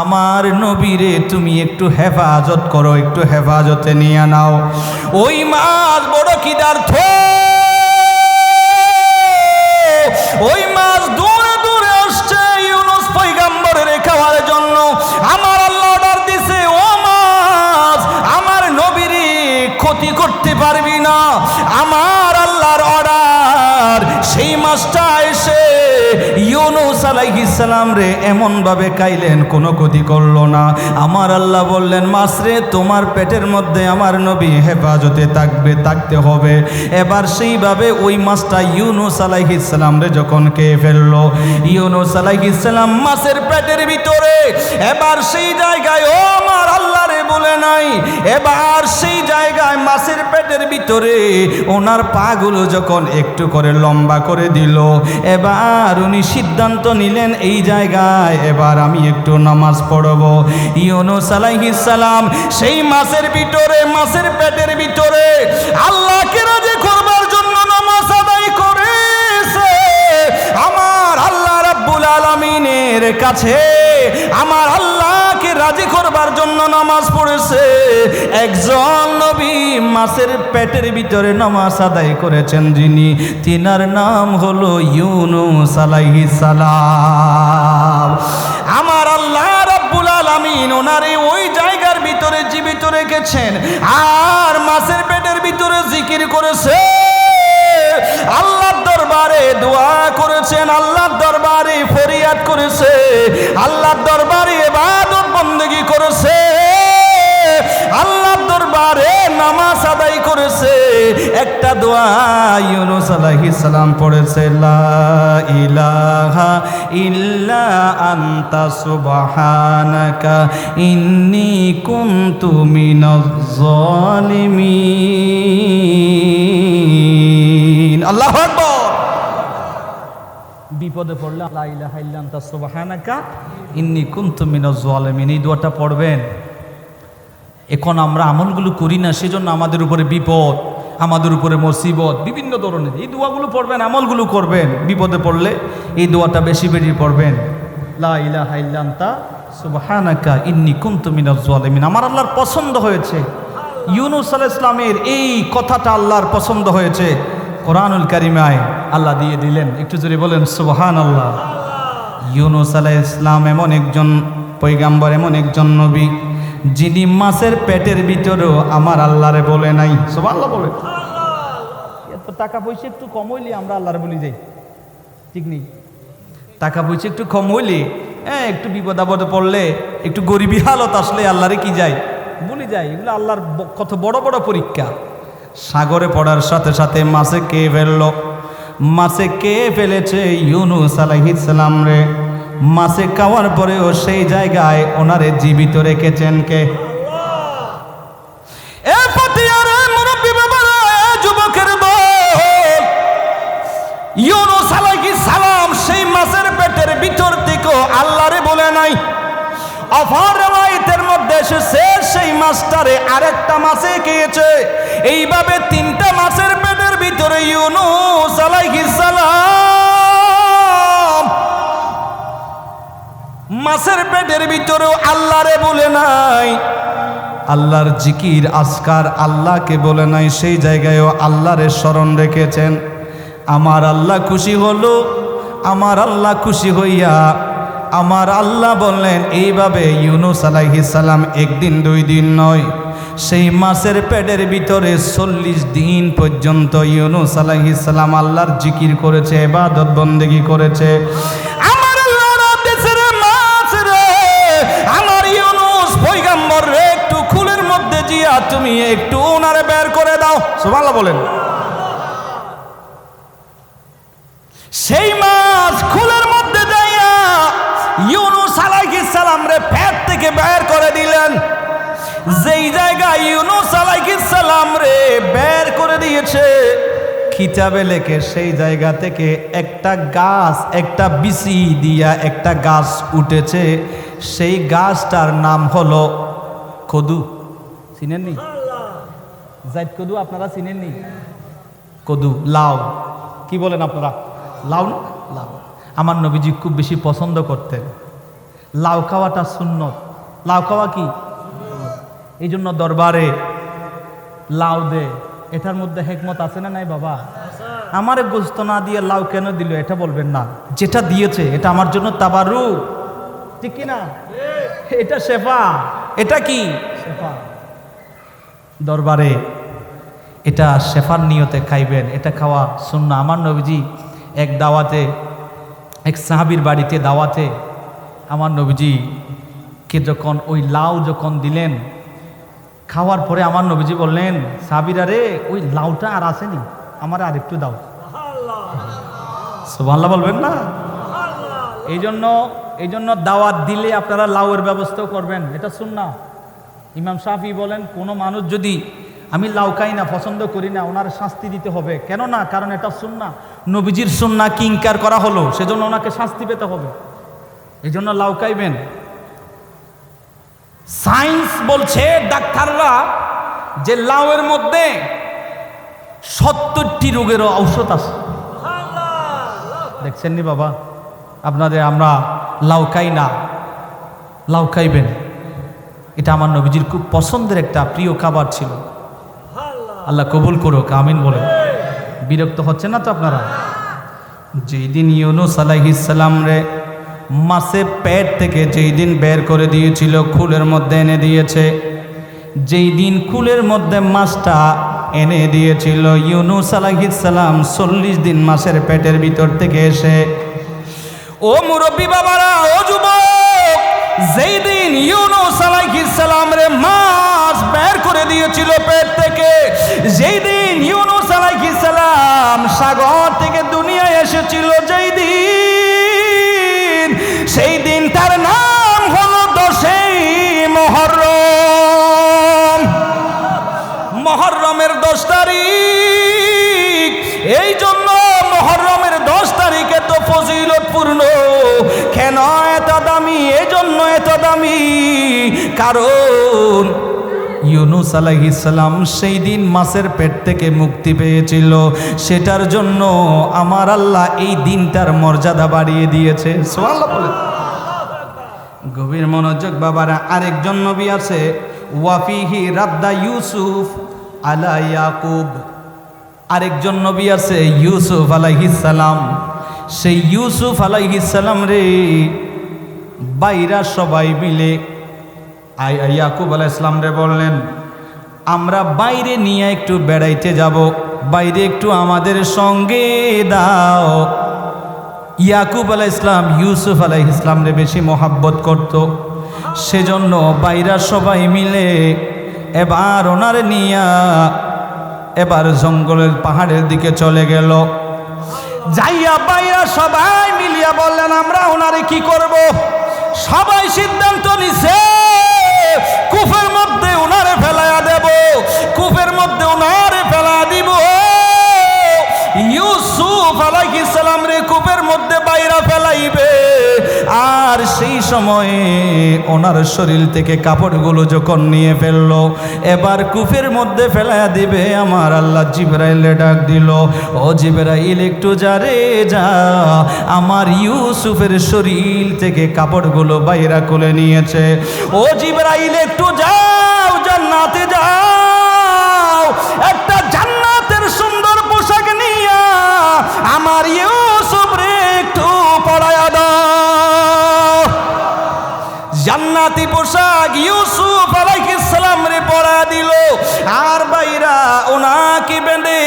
আমার নবীরে তুমি একটু হেফাজত করো, একটু হেফাজতে নিয়ে নাও। ওই মাছ বড় ক্ষুধার্ত, ওই মাছ দূরে দূরে আসছে ইউনুস পয়গম্বরের খাওয়ার জন্য। আমার আল্লাহ অর্ডার দিছে, ও মাছ আমার নবীরে ক্ষতি করতে পারবি না। আমার আল্লাহর অর্ডার, সেই মাছটা এসে ইউনুস আলাইহিস সালাম রে এমন ভাবে খাইলেন, কোনো ক্ষতি করলো না। আমার আল্লাহ বললেন মাছ রে তোমার পেটের মধ্যে আমার নবী হেফাজতে থাকতে হবে। এবার সেইভাবে ওই মাছটা ইউনুস আলাইহিস সালাম রে যখন খেয়ে ফেললো, ইউনুস আলাইহিস সালাম মাছের পেটের ভিতরে, এবার সেই জায়গায় ও আমার আল্লাহ রে বলে নাই এবার সেই জায়গায় মাছের পেটের ভিতরে ওনার পাগুলো যখন একটু করে লম্বা করে দিল, এবার উনি সিদ্ধান্ত নিলেন এই জায়গায় এবার আমি একটু নামাজ পড়ব। ইউনূস আলাইহিস সালাম সেই মাছের ভিতরে, মাছের পেটের ভিতরে আল্লাহকে রাজি করবার জন্য নামাজ আদায় করেছে। আমার আল্লাহ রাব্বুল আলামিনের কাছে আমার আল্লাহকে রাজি করবার জন্য নামাজ পড়েছে। একজন নবী মাছের পেটের ভিতরে নামাজ আদায় করেছেন যিনি, তিনার নাম হলো ইউনূস আলাইহিস সালাম। আমার আল্লাহ রাব্বুল আলামিন ওনারে ওই জায়গার ভিতরে জীবিত রেখেছেন আর মাছের পেটের ভিতরে জিকির করেছে, আল্লাহর দরবারে দোয়া করেছেন, আল্লাহর দরবারে ফরিয়াদ করেছে, আল্লাহর দরবারে ইবাদত বندگی করেছে, আল্লাহর দরবারে নামাজ আদায় করেছে। একটা দোয়া ইউনূস আলাইহিস সালাম পড়েছে, লা ইলাহা ইল্লা আনতা সুবহানাকা ইন্নী কুনতু মিনাজ জালিমিন। আল্লাহু আকবার। বিপদে পড়লে লা ইলাহা ইল্লা আনতা সুবহানাকা ইন্নী কুনতু মিনাজ জালিমিন, এই দোয়াটা পড়বেন। এখন আমরা আমলগুলো করি না, সেজন্য আমাদের উপরে বিপদ, আমাদের উপরে মুসিবত, বিভিন্ন ধরনের। এই দোয়াগুলো পড়বেন, আমলগুলো করবেন। বিপদে পড়লে এই দোয়াটা বেশি বেশি পড়বেন, লা ইলাহা ইল্লা আনতা সুবহানাকা ইন্নী কুনতু মিনাজ জালিমিন। আমার আল্লাহর পছন্দ হয়েছে, ইউনূস আলাইহিস সালামের এই কথাটা আল্লাহর পছন্দ হয়েছে। কোরআনুল কারিমায় আল্লাহ দিয়ে দিলেন। একটু জোরে বলেন সুবহানাল্লাহ। ইউনূস আলাইহিস সালাম এমন একজন পয়গাম্বর, এমন একজন নবী যিনি মাছের পেটের ভিতরেও আমার আল্লাহরে বলে নাই। সুবহানাল্লাহ বলে। এত টাকা পয়সা একটু কম হইলে আমরা আল্লাহরে বলি যাই, ঠিক নেই? টাকা পয়সা একটু কম হইলে, একটু বিপদ আপদে পড়লে, একটু গরিবী হালত আসলে আল্লাহরে কি যায় বলি যায়। এগুলো আল্লাহর কত বড় বড় পরীক্ষা। সাগরে পড়ার সাথে সাথে মাছে কে ফেললো, মাছে কে ফেলেছে ইউনূস আলাইহিস সালাম রে। মাছে খাওয়ার পরেও সেই জায়গায় ওনারে জীবিত রেখেছেন কে? যুবকের ইউনূস আলাইহিস সালাম সেই মাছের পেটের ভিতর থেকে আল্লাহরে বলে নাই। অফার রাওয়ায়াতের মধ্যে এসেছে সেই মাছটারে আরেকটা মাছে খেয়েছে। এইভাবে তিনটা মাছের পেটের ভিতরে ইউনূস আলাইহিস সালাম মাছের পেটের ভিতরেও আল্লাহরে বলে নাই, আল্লাহর জিকির আজকার আল্লাহকে বলে নাই। সেই জায়গায়ও আল্লাহরে স্মরণ রেখেছেন। আমার আল্লাহ খুশি হলো, আমার আল্লাহ খুশি হইয়া আমার আল্লাহ বললেন এইভাবে ইউনূস আলাইহিস সালাম একদিন দুই দিন নয়, সেই মাছের পেটের ভিতরে 40 দিন পর্যন্ত ইউনূস আলাইহিস সালাম আল্লাহর জিকির করেছে, ইবাদত বندگی করেছে। আমার আল্লাহর দেশের মাছ রে, আমার ইউনূস পয়গম্বর রে, একটু খুলের মধ্যে জিয়া তুমি একটু ওনারে বের করে দাও। সুবহানাল্লাহ বলেন। সেই মাছ খুলের মধ্যে যাইয়া ইউনূস আলাইহিস সালাম রে পেট থেকে বের করে দিলেন। যেই জায়গায় ইউনূস আলাইহিস সালাম রে বের করে দিয়েছে, কিতাবে লেখে সেই জায়গা থেকে একটা গাছ, একটা বিচি দিয়া একটা গাছ উঠেছে। সেই গাছটার নাম হলো কদু। চিনেননি? জাইদ কদু আপনারা চিনেননি? কদু, লাউ, কি বলেন আপনারা? লাউ না? লাউ। আমার নবীজি খুব বেশি পছন্দ করতেন। লাউ খাওয়াটা সুন্নত। লাউ খাওয়া কি? এই জন্য দরবারে লাউ দে। এটার মধ্যে হিকমত আছে না নাই বাবা? আমারে গোশত না দিয়ে লাউ কেন দিল এটা বলবেন না। যেটা দিয়েছে এটা আমার জন্য তাবারুক, ঠিক কি না? এটা শেফা। এটা কি? শেফা। দরবারে এটা শেফার নিয়তে খাইবেন, এটা খাওয়া সুন্নাহ। আমার নবীজি এক দাওয়াতে, এক সাহাবীর বাড়িতে দাওয়াতে আমার নবীজি কে যখন ওই লাউ যখন দিলেন, খাওয়ার পরে আমার নবীজি বললেন, সাহাবীরা রে ওই লাউটা আর আসেনি, আমার আর একটু দাও। সুবহানাল্লাহ বলবেন না? এই জন্য দাওয়াত দিলে আপনারা লাউয়ের ব্যবস্থাও করবেন, এটা সুন্নাহ। ইমাম শাফি বলেন কোনো মানুষ যদি আমি লাউ খাই না, পছন্দ করি না, ওনার শাস্তি দিতে হবে। কেন না? কারণ এটা সুন্নাহ, নবীজির সুন্নাহ কি ইনকার করা হলো, সেজন্য ওনাকে শাস্তি পেতে হবে, এই জন্য লাউ খাইবেন। সায়েন্স বলছে, ডাক্তাররা, যে লাউয়ের মধ্যে 70টি রোগেরও ঔষধ আছে। দেখছেন নি বাবা আপনাদের? আমরা লাউ খাই না, লাউ খাইবেন। এটা আমার নবীজির খুব পছন্দের একটা প্রিয় খাবার ছিল। আল্লাহ কবুল করুক, আমিন বলে। বিরক্ত হচ্ছে না তো আপনারা? যেই দিন ইউনূস আলাইহিস সালাম রে মাছে পেট থেকে যেই দিন বের করে দিয়েছিল, খুলের মধ্যে এনে দিয়েছে, যেই দিন খুলের মধ্যে মাছটা এনে দিয়েছিল, ইউনূস আলাইহিস সালাম 40 দিন মাছের পেটের ভিতর থেকে এসে, ও মুরব্বী বাবারা, ও যুবক, যেই দিন ইউনূস আলাইহিস সালাম রে মাছ বের করে দিয়েছিল পেট থেকে, যেই দিন ইউনূস আলাইহিস সালাম সাগর থেকে দুনিয়ায় এসেছিল, যেই দিন, সেই দিন তার নাম হলো 10ই মুহররম। মুহররমের 10 তারিখ, এই জন্য মুহররমের 10 তারিখে তো ফজিলতপূর্ণ। কেন এত দামি? এই জন্য এত দামি কারণ ইউনূস আলাইহিস সালাম সেই দিন মাছের পেট থেকে মুক্তি পেয়েছিল, সেটার জন্য আমার আল্লাহ এই দিনটার মর্যাদা বাড়িয়ে দিয়েছে। সুবহানাল্লাহ বলেন। গভীর মনোযোগ বাবারা। আরেকজন নবী আছে, ওয়াফিহি রাদ্দা ইউসুফ আলা ইয়াকুব। আরেকজন নবী আছে ইউসুফ আলাইহিস সালাম। সেই ইউসুফ আলাইহিস সালাম রে বাইরা সবাই মিলে ইয়াকুব আলাইহিস সালাম রে বললেন, আমরা বাইরে নিয়ে একটু বেড়াইতে যাব, বাইরে একটু আমাদের সঙ্গে দাও। ইয়াকুব আলাইহিস সালাম ইউসুফ আলাইহিস সালাম রে বেশি মহব্বত করত, সেজন্য বাইরা সবাই মিলে এবার ওনারে নিয়া এবার জঙ্গলের পাহাড়ের দিকে চলে গেল। যাইয়া বাইরা সবাই মিলিয়া বললেন, আমরা ওনারে কি করব? সবাই সিদ্ধান্ত নিছে কূপের মধ্যে ওনারে ফেলাইয়া দেব, কূপের মধ্যে ওনারে ফেলা দিব। ইউসুফ আলাইহিস সালাম রে কূপের মধ্যে বাইরা ফেলাইবে, আর সেই সময়ে ওনার শরীর থেকে কাপড়গুলো যখন নিয়ে ফেললো, এবার কূপের মধ্যে ফেলাইয়া দিবে, আমার আল্লাহ জিবরাইলে ডাক দিল, ও জিবরাইল একটু যা রে যা, আমার ইউসুফের শরীর থেকে কাপড়গুলো বাইরা খুলে নিয়েছে। ও জিবরাইল একটু যাও, জান্নাতে যাও, একটা জান্নাতের সুন্দর পোশাক নিয়া আমার ইউসুফ রে একটু পরায়া দাও। জান্নাতি পোশাক ইউসুফ আলাইহিস সালাম রে পরায়া দিল, আর বাইরা ওনাকে বেঁধে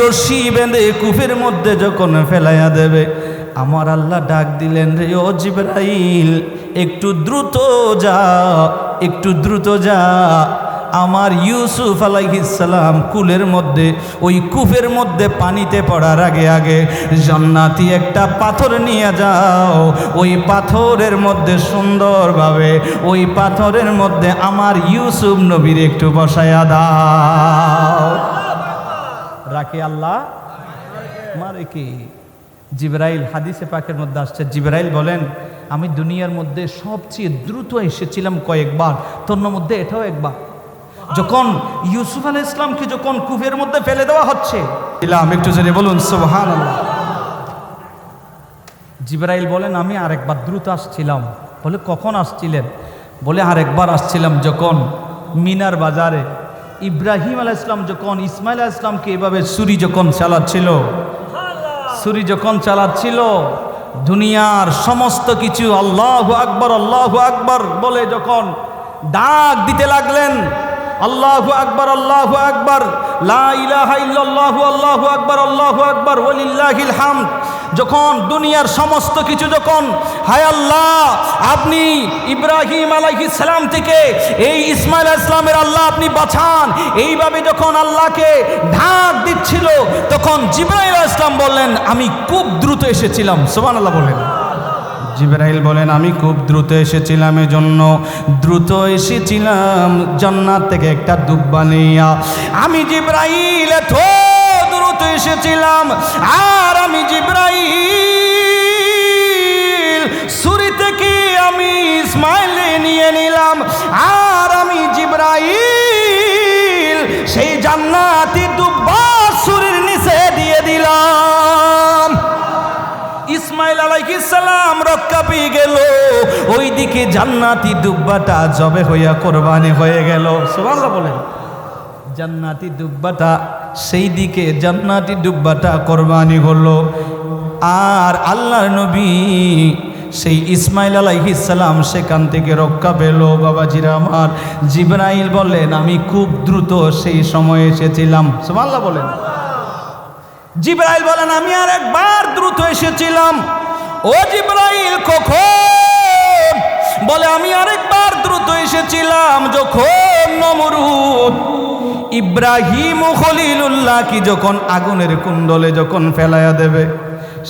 রশি বেঁধে কূপের মধ্যে যখন ফেলাইয়া দেবে, আমার আল্লাহ ডাক দিলেন, রে ও জিবরাইল একটু দ্রুত যা, একটু দ্রুত যা, আমার ইউসুফ আলাইহিস সালাম কুলের মধ্যে, ওই কূপের মধ্যে পানিতে পড়ার আগে আগে জান্নাতি একটা পাথর নিয়ে যাও, ওই পাথরের মধ্যে সুন্দরভাবে, ওই পাথরের মধ্যে আমার ইউসুফ নবীর একটু বসায়া দাও। রাখে আল্লাহ মারে কি? জিবরাইল, হাদিসে পাকের মধ্যে আসছে, জিবরাইল বলেন, আমি দুনিয়ার মধ্যে সবচেয়ে দ্রুত এসেছিলাম কয়েকবার, তোর মধ্যে এটাও একবার। যখন ইউসুফ আলাইহিস সালামকে যখন কূপের মধ্যে ফেলে দেওয়া হচ্ছে, একটু জোরে বলুন সুবহানাল্লাহ। জিবরাইল বলেন, আমি আরেকবার দ্রুত আসছিলাম। বলে কখন আসছিলেন? বলে আরেকবার আসছিলাম যখন মিনার বাজারে ইব্রাহিম আলাইহিস সালাম যখন ইসমাইল আলাইহিস সালামকে এভাবে ছুরি যখন চালাচ্ছিল, ছুরি যখন চালাচ্ছিল, দুনিয়ার সমস্ত কিছু আল্লাহু আকবার আল্লাহু আকবার বলে যখন ডাক দিতে লাগলেন, আল্লাহু আকবার আল্লাহু আকবার, লা ইলাহা ইল্লাল্লাহু আল্লাহু আকবার আল্লাহু আকবার ওয়ালিল্লাহিল হামদ, যখন দুনিয়ার সমস্ত কিছু যখন, হায় আল্লাহ আপনি ইব্রাহিম আলাইহিস সালাম থেকে এই ইসমাইল আলাইহিস সালামের আল্লাহ আপনি বাঁচান, এইভাবে যখন আল্লাহকে ডাক দিচ্ছিল, তখন জিবরাইল আলাইহিস সালাম বললেন, আমি খুব দ্রুত এসেছিলাম। সুবহানাল্লাহ বলেন। জিবরাইল বলেন আমি খুব দ্রুত এসেছিলাম, এজন্য দ্রুত এসেছিলাম জান্নাত থেকে একটা দুব্বা নিয়া। আমি জিবরাইল এত দ্রুত এসেছিলাম, আর আমি জিবরাইল ছুরি থেকে আমি ইসমাইল নিয়ে নিলাম, আর আমি জিবরাইল সেই জান্নাতি দুব্বা ছুরির নিচে দিয়ে দিলাম। ইসমাইল আলাইহিস সালাম রক্ষা পেয়ে গেল, ওইদিকে জান্নাতি দুব্বাটা জবে হইয়া কোরবানি হয়ে গেল। সুবহানাল্লাহ বলেন। জান্নাতি দুব্বাটা সেই দিকে জান্নাতি দুব্বাটা কোরবানি হলো, আর আল্লাহর নবী সেই ইসমাইল আলাইহিস সালাম সেখান থেকে রক্ষা পেল। বাবাজিরা আমার, জিবরাইল বললেন আমি খুব দ্রুত সেই সময় এসেছিলাম। সুবহানাল্লাহ বলেন। জিবরাইল বলেন আমি আর একবার দ্রুত এসেছিলাম। ও জিবরাইল কখন? বলে আমি আরেকবার দ্রুত এসেছিলাম যখন নমরুদ ইব্রাহিম খলিলুল্লাহ কি যখন আগুনের কুণ্ডলে যখন ফেলাইয়া দেবে,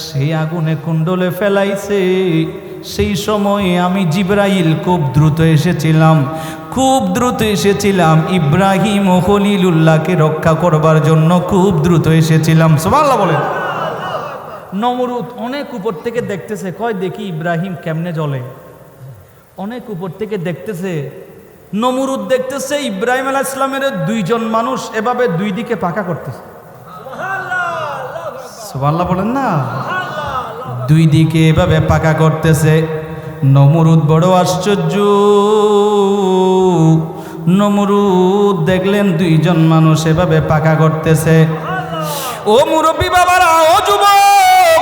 সেই আগুনে কুণ্ডলে ফেলাইছে, সেই সময়ে আমি জিবরাইল খুব দ্রুত এসেছিলাম, খুব দ্রুত এসেছিলাম ইব্রাহিম ও খলিলুল্লাহকে রক্ষা করবার জন্য খুব দ্রুত এসেছিলাম। সুবহানাল্লাহ বলেন। নমরুদ অনেক উপর থেকে দেখতেছে, কয় দেখি ইব্রাহিম কেমনে জ্বলে। অনেক উপর থেকে দেখতেছে, নমরুদ দেখতেছে ইব্রাহিম আলাইহিস সালামের দুইজন মানুষ এভাবে দুই দিকে পাকা করতেছে। সুবহানাল্লাহ বলেন না। দুই দিকে এভাবে পাকা করতেছে। নমরুদ বড় আশ্চর্য। নমরুদ দেখলেন দুইজন মানুষ এভাবে পাকা করতেছে। ও মুরব্বী বাবারা, ও যুবক,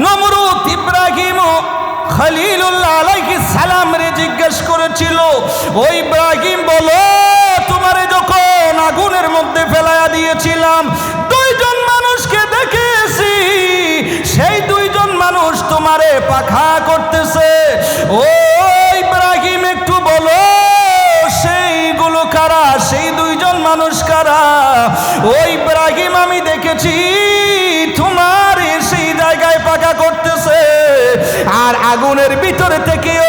নমরুদ ইব্রাহিম খলিলুল্লাহ আলাইহিস সালাম রে জিজ্ঞেস করেছিল, ও ইব্রাহিম বলো, তোমারে যখন আগুনের মধ্যে ফেলাইয়া দিয়েছিলাম দুইজন মানুষকে দেখেছি, সেই দুইজন মানুষ তোমারে পাখা করতেছে। ও ইব্রাহিম একটু বলো সেইগুলো কারা, সেই দুইজন মানুষ কারা? ও ইব্রাহিম আমি দেখেছি তোমার সেই জায়গায় পাকা করতেছে, আর আগুনের ভিতরে থেকেও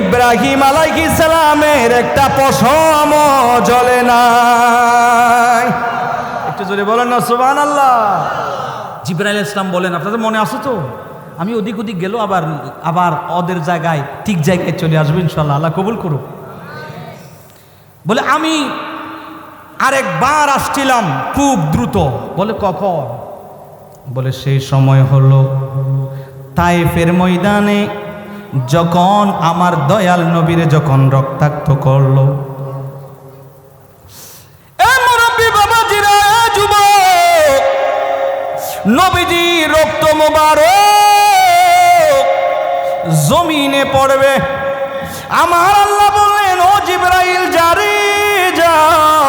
ইব্রাহিম আলাইহিস সালামের একটা পশম জ্বলে নাই। একটু জোরে বলেন না সুবহানাল্লাহ। জিবরাইল ইসলাম বলেন আপনাদের মনে আছে তো, আমি ওদিক ওদিক গেল আবার ওদের জায়গায় ঠিক জায়গায় চলে আসবো ইনশাআল্লাহ, আল্লাহ কবুল করুক। বলে আমি আরেকবার আসছিলাম খুব দ্রুত। বলে কখন? বলে সেই সময় হলো তায়েফের ময়দানে যখন আমার দয়াল নবীরে যখন রক্তাক্ত করলো। নবীজি রক্ত মোবারক জমিনে পড়বে, আমার আল্লাহ বললেন ও জিবরাইল জারি যাও,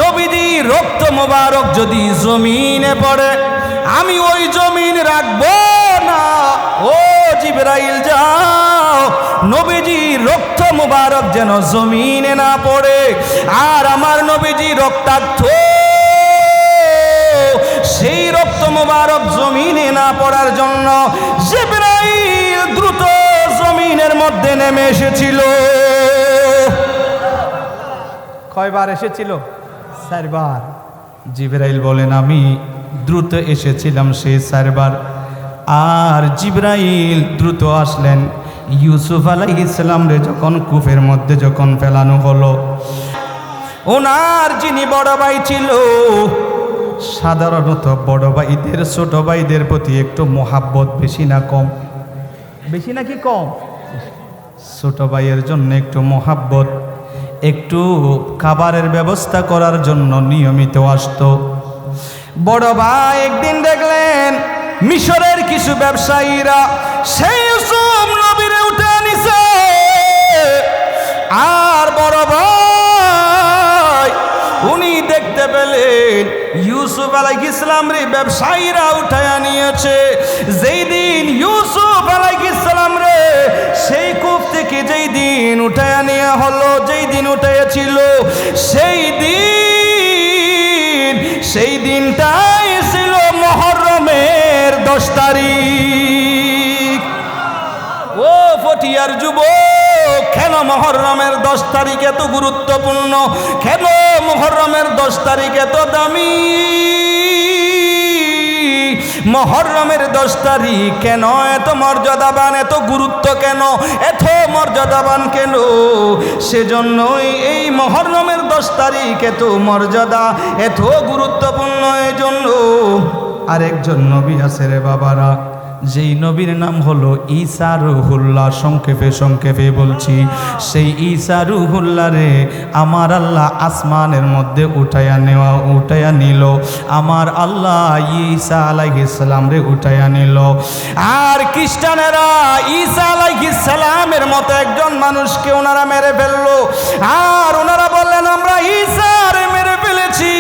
নবীজি রক্ত মোবারক যদি জমিনে পড়ে আমি ওই জমিন রাখবো না। ও জিবরাইল যাও, নবীজি রক্ত মোবারক যেন জমিনে না পড়ে, আর আমার নবীজি রক্তাক্ত সেই রক্ত মোবারক জমিনে না পড়ার জন্য জিবরাইল দ্রুত জমিনের মধ্যে নেমে এসেছিল। কয়বার এসেছিল? 4 বার। জিবরাইল বলেন আমি দ্রুত এসেছিলাম সেই 4 বার। আর জিবরাইল দ্রুত আসলেন ইউসুফ আলাইহিস সালাম রে যখন কূপের মধ্যে যখন ফেলানো হলো, ওনার যিনি বড় ভাই ছিল, সাধারণত বড় ভাইদের ছোট ভাইদের প্রতি একটু মোহাব্বত বেশি না কম? বেশি নাকি কম? ছোট ভাইয়ের জন্য একটু মোহাব্বত, একটু খাবারের ব্যবস্থা করার জন্য নিয়মিত আসতো। বড় ভাই একদিন দেখলেন মিশরের কিছু ব্যবসায়ীরা সেই ইউসুফ নবীরে উঠে আনিছে, আর বড় ভাই উনি দেখতে পেলেন ইউসুফ আলাইহিস সালাম রে ব্যবসায়ীরা উঠায়া নিয়েছে। যেই দিন ইউসুফ আলাইহিস সালাম রে সেই কূপ থেকে যেই দিন উঠায়া নেওয়া হলো, যেই দিন উঠাইয়াছিল সেই দিনটাই ছিল মুহররমের 10 তারিখ। পটিয়ার যুবক, কেন মুহররমের 10 তারিখ এত গুরুত্বপূর্ণ? কেন মুহররমের 10 তারিখ এত দামি? মুহররমের 10 তারিখ কেন এত মর্যাদাবান, এত গুরুত্ব কেন, এত মর্যাদাবান কেন? সেজন্যই এই মুহররমের 10 তারিখ এত মর্যাদা, এত গুরুত্বপূর্ণ। এই জন্য আরেকজন নবী আছে রে বাবারা, যেই নবীর নাম হলো ঈসা রুহুল্লাহ। সংক্ষেপে বলছি, সেই ঈসা রুহুল্লাহ রে আমার আল্লাহ আসমানের মধ্যে উঠাইয়া নিল। আমার আল্লাহ ঈসা আলাইহিস সালাম রে উঠাইয়া নিল। আর খ্রিস্টানেরা ঈসা আলাইহিস সালামের মতো একজন মানুষকে ওনারা মেরে ফেললো। আর ওনারা বললেন আমরা ঈসা রে মেরে ফেলেছি।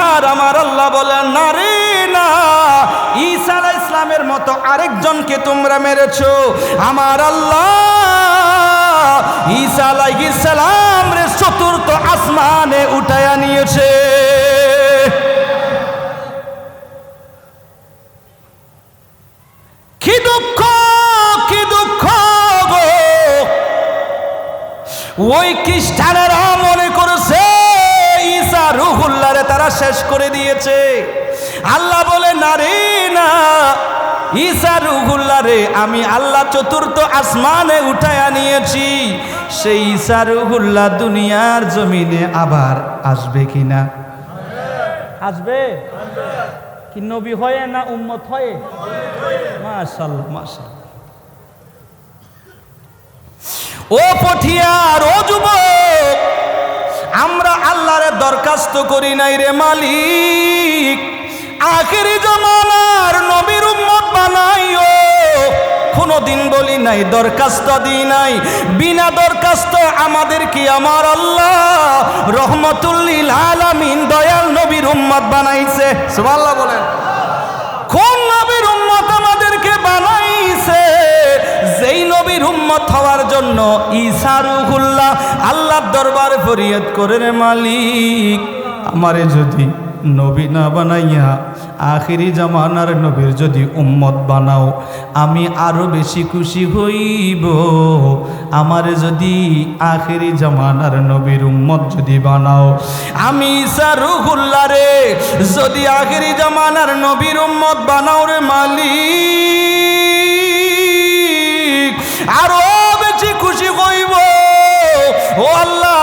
আর আমার আল্লাহ বলেন না রে না, ঈসা আলাইহিস সালামের মতো আরেকজনকে তোমরা মেরেছো। আমার আল্লাহ ঈসা আলাইহিস সালাম রে চতুর্থ আসমানে উঠায়া নিয়েছে। কি দুঃখ, কি দুঃখ গো! ওই খ্রিস্টানেরা মনে করেছে ঈসা রুহুল্লাহ রে তারা শেষ করে দিয়েছে। আল্লাহ বলে না রে না, ঈসা রুহুল্লাহ রে আমি আল্লাহ চতুর্থ আসমানে উঠায়া নিয়েছি। সেই ঈসা রুহুল্লাহ দুনিয়ার জমিনে আবার আসবে কিনা? আসবে। কি নবী হয়ে না উম্মত হয়ে? মাশাআল্লাহ মাশাআল্লাহ। ও পঠিয়ার, ও যুবক, আমরা আল্লাহরে দরখাস্ত করি নাই রে মালিক, আখেরি জামানার নবীর উম্মত বানাইও। কোনদিন বলি নাই, দরখাস্ত দিই নাই। বিনা দরখাস্ত আমাদের কি আমার আল্লাহ রহমাতুল লিল আলামিন দয়াল নবীর উম্মত বানাইছে? সুবহানাল্লাহ বলেন। কোন নবীর উম্মত আমাদেরকে বানাইছে? যেই নবীর উম্মত হওয়ার জন্য ঈসা রুহুল্লাহ আল্লাহর দরবারে ফরিয়াদ করে রে মালিক, আমারে যদি নবী না বানাইয়া আখিরি জামানার নবীর যদি উম্মত বানাও, আমি আরো বেশি খুশি হইব। আমারে যদি আখিরি জামানার নবীর উম্মত যদি বানাও, আমি ঈসা রুহুল্লাহ রে যদি আখিরি জামানার নবীর উম্মত বানাও রে মালিক, আরো বেশি খুশি হইব। ও আল্লাহ,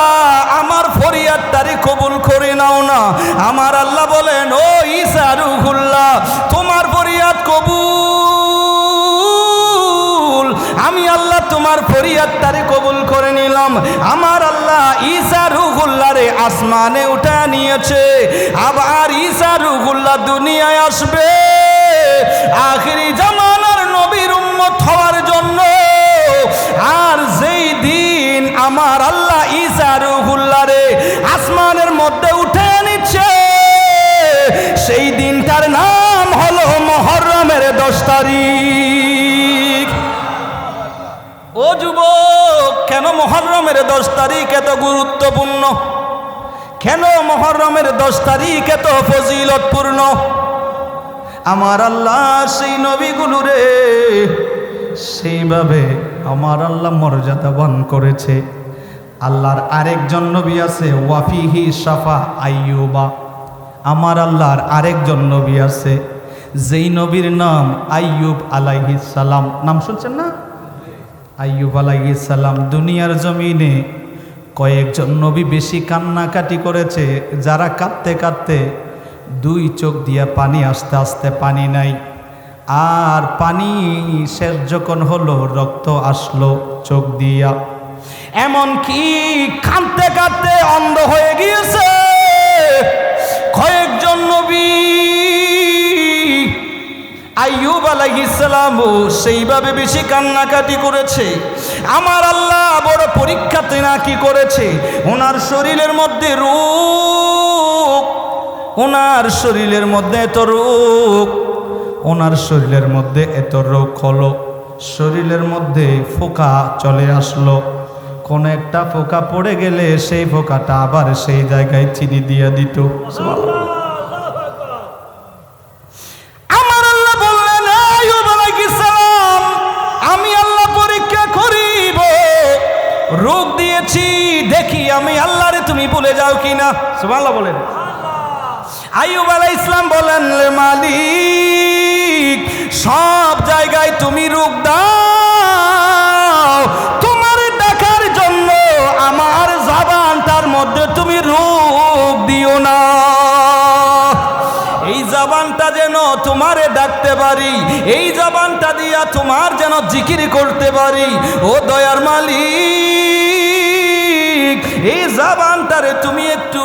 আমার ফরিয়াদটারে কবুল করে নাও না। আমার আল্লাহ বলেন, ও ঈসা রুহুল্লাহ তোমার ফরিয়াদ কবুল। আমি আল্লাহ তোমার ফরিয়াদটারে কবুল করে নিলাম। আমার আল্লাহ ঈসা রুহুল্লাহ রে আসমানে উঠা নিয়েছে। আবার ঈসা রুহুল্লাহ দুনিয়ায় আসবে আখিরি জামানার নবীর উম্মত হওয়ার জন্য। আর যেই দিন আমার আল্লাহ ঈসা রুহুল্লাহ রে আসমানের মধ্যে উঠে নিচ্ছে, সেই দিনটার নাম হলো মুহররমের 10 তারিখ। ও যুবক, কেন মুহররমের 10 তারিখ এত গুরুত্বপূর্ণ? কেন মুহররমের 10 তারিখ এত ফজিলতপূর্ণ? আমার আল্লাহ সেই নবীগুলোরে সেইভাবে আমার আল্লাহ মর্যাদাবান করেছে। আল্লাহর আরেকজন নবী আছে, ওয়াফিহি শাফা আইয়ুবা। আমার আল্লাহর আরেকজন নবী আছে, যেই নবীর নাম আইয়ুব আলাইহিস সালাম। নাম শুনছেন না? আইয়ুব আলাইহিস সালাম। দুনিয়ার জমিনে কয়েকজন নবী বেশি কান্নাকাটি করেছে, যারা কাঁদতে কাঁদতে 2 চোখ দিয়া পানি আস্তে আস্তে পানি নাই। আর পানি শেষ যখন হলো, রক্ত আসলো চোখ দিয়া। এমন কি কাঁদতে কাঁদতে অন্ধ হয়ে গিয়েছে কয়েকজন নবী। আইয়ুব আলাইহিস সালামও সেইভাবে বেশি কান্নাকাটি করেছে। আমার আল্লাহ বড় পরীক্ষাতে না কি করেছে, ওনার শরীরের মধ্যে রোগ, ওনার শরীরের মধ্যে এত রোগ, ওনার শরীরের মধ্যে এত রোগ হলো, শরীরের মধ্যে ফোকা চলে আসলো। কোন একটা ফোকা পড়ে গেলে সেই ফোকাটা আবার সেই জায়গায় চিনি দিয়ে দিত। আমার আল্লাহ বললেন, আইয়ুব আলাইহিস সালাম আমি আল্লাহ পরীক্ষা বলেছি, দেখি আমি আল্লাহরে তুমি ভুলে যাও কিনা। সুবহানাল্লাহ বলেন। আইয়ুব আলাইহিস সালাম বলেন, মালিক সব জায়গায় তুমি রূপ দাও, তোমার দেখার জন্য আমার জবানটার মধ্যে তুমি রূপ দিও না। এই জবানটা যেন তোমারে ডাকতে পারি, এই জবানটা দিয়া তোমার যেন জিকির করতে পারি। ও দয়ার মালিক, এই জবানটারে তুমি একটু,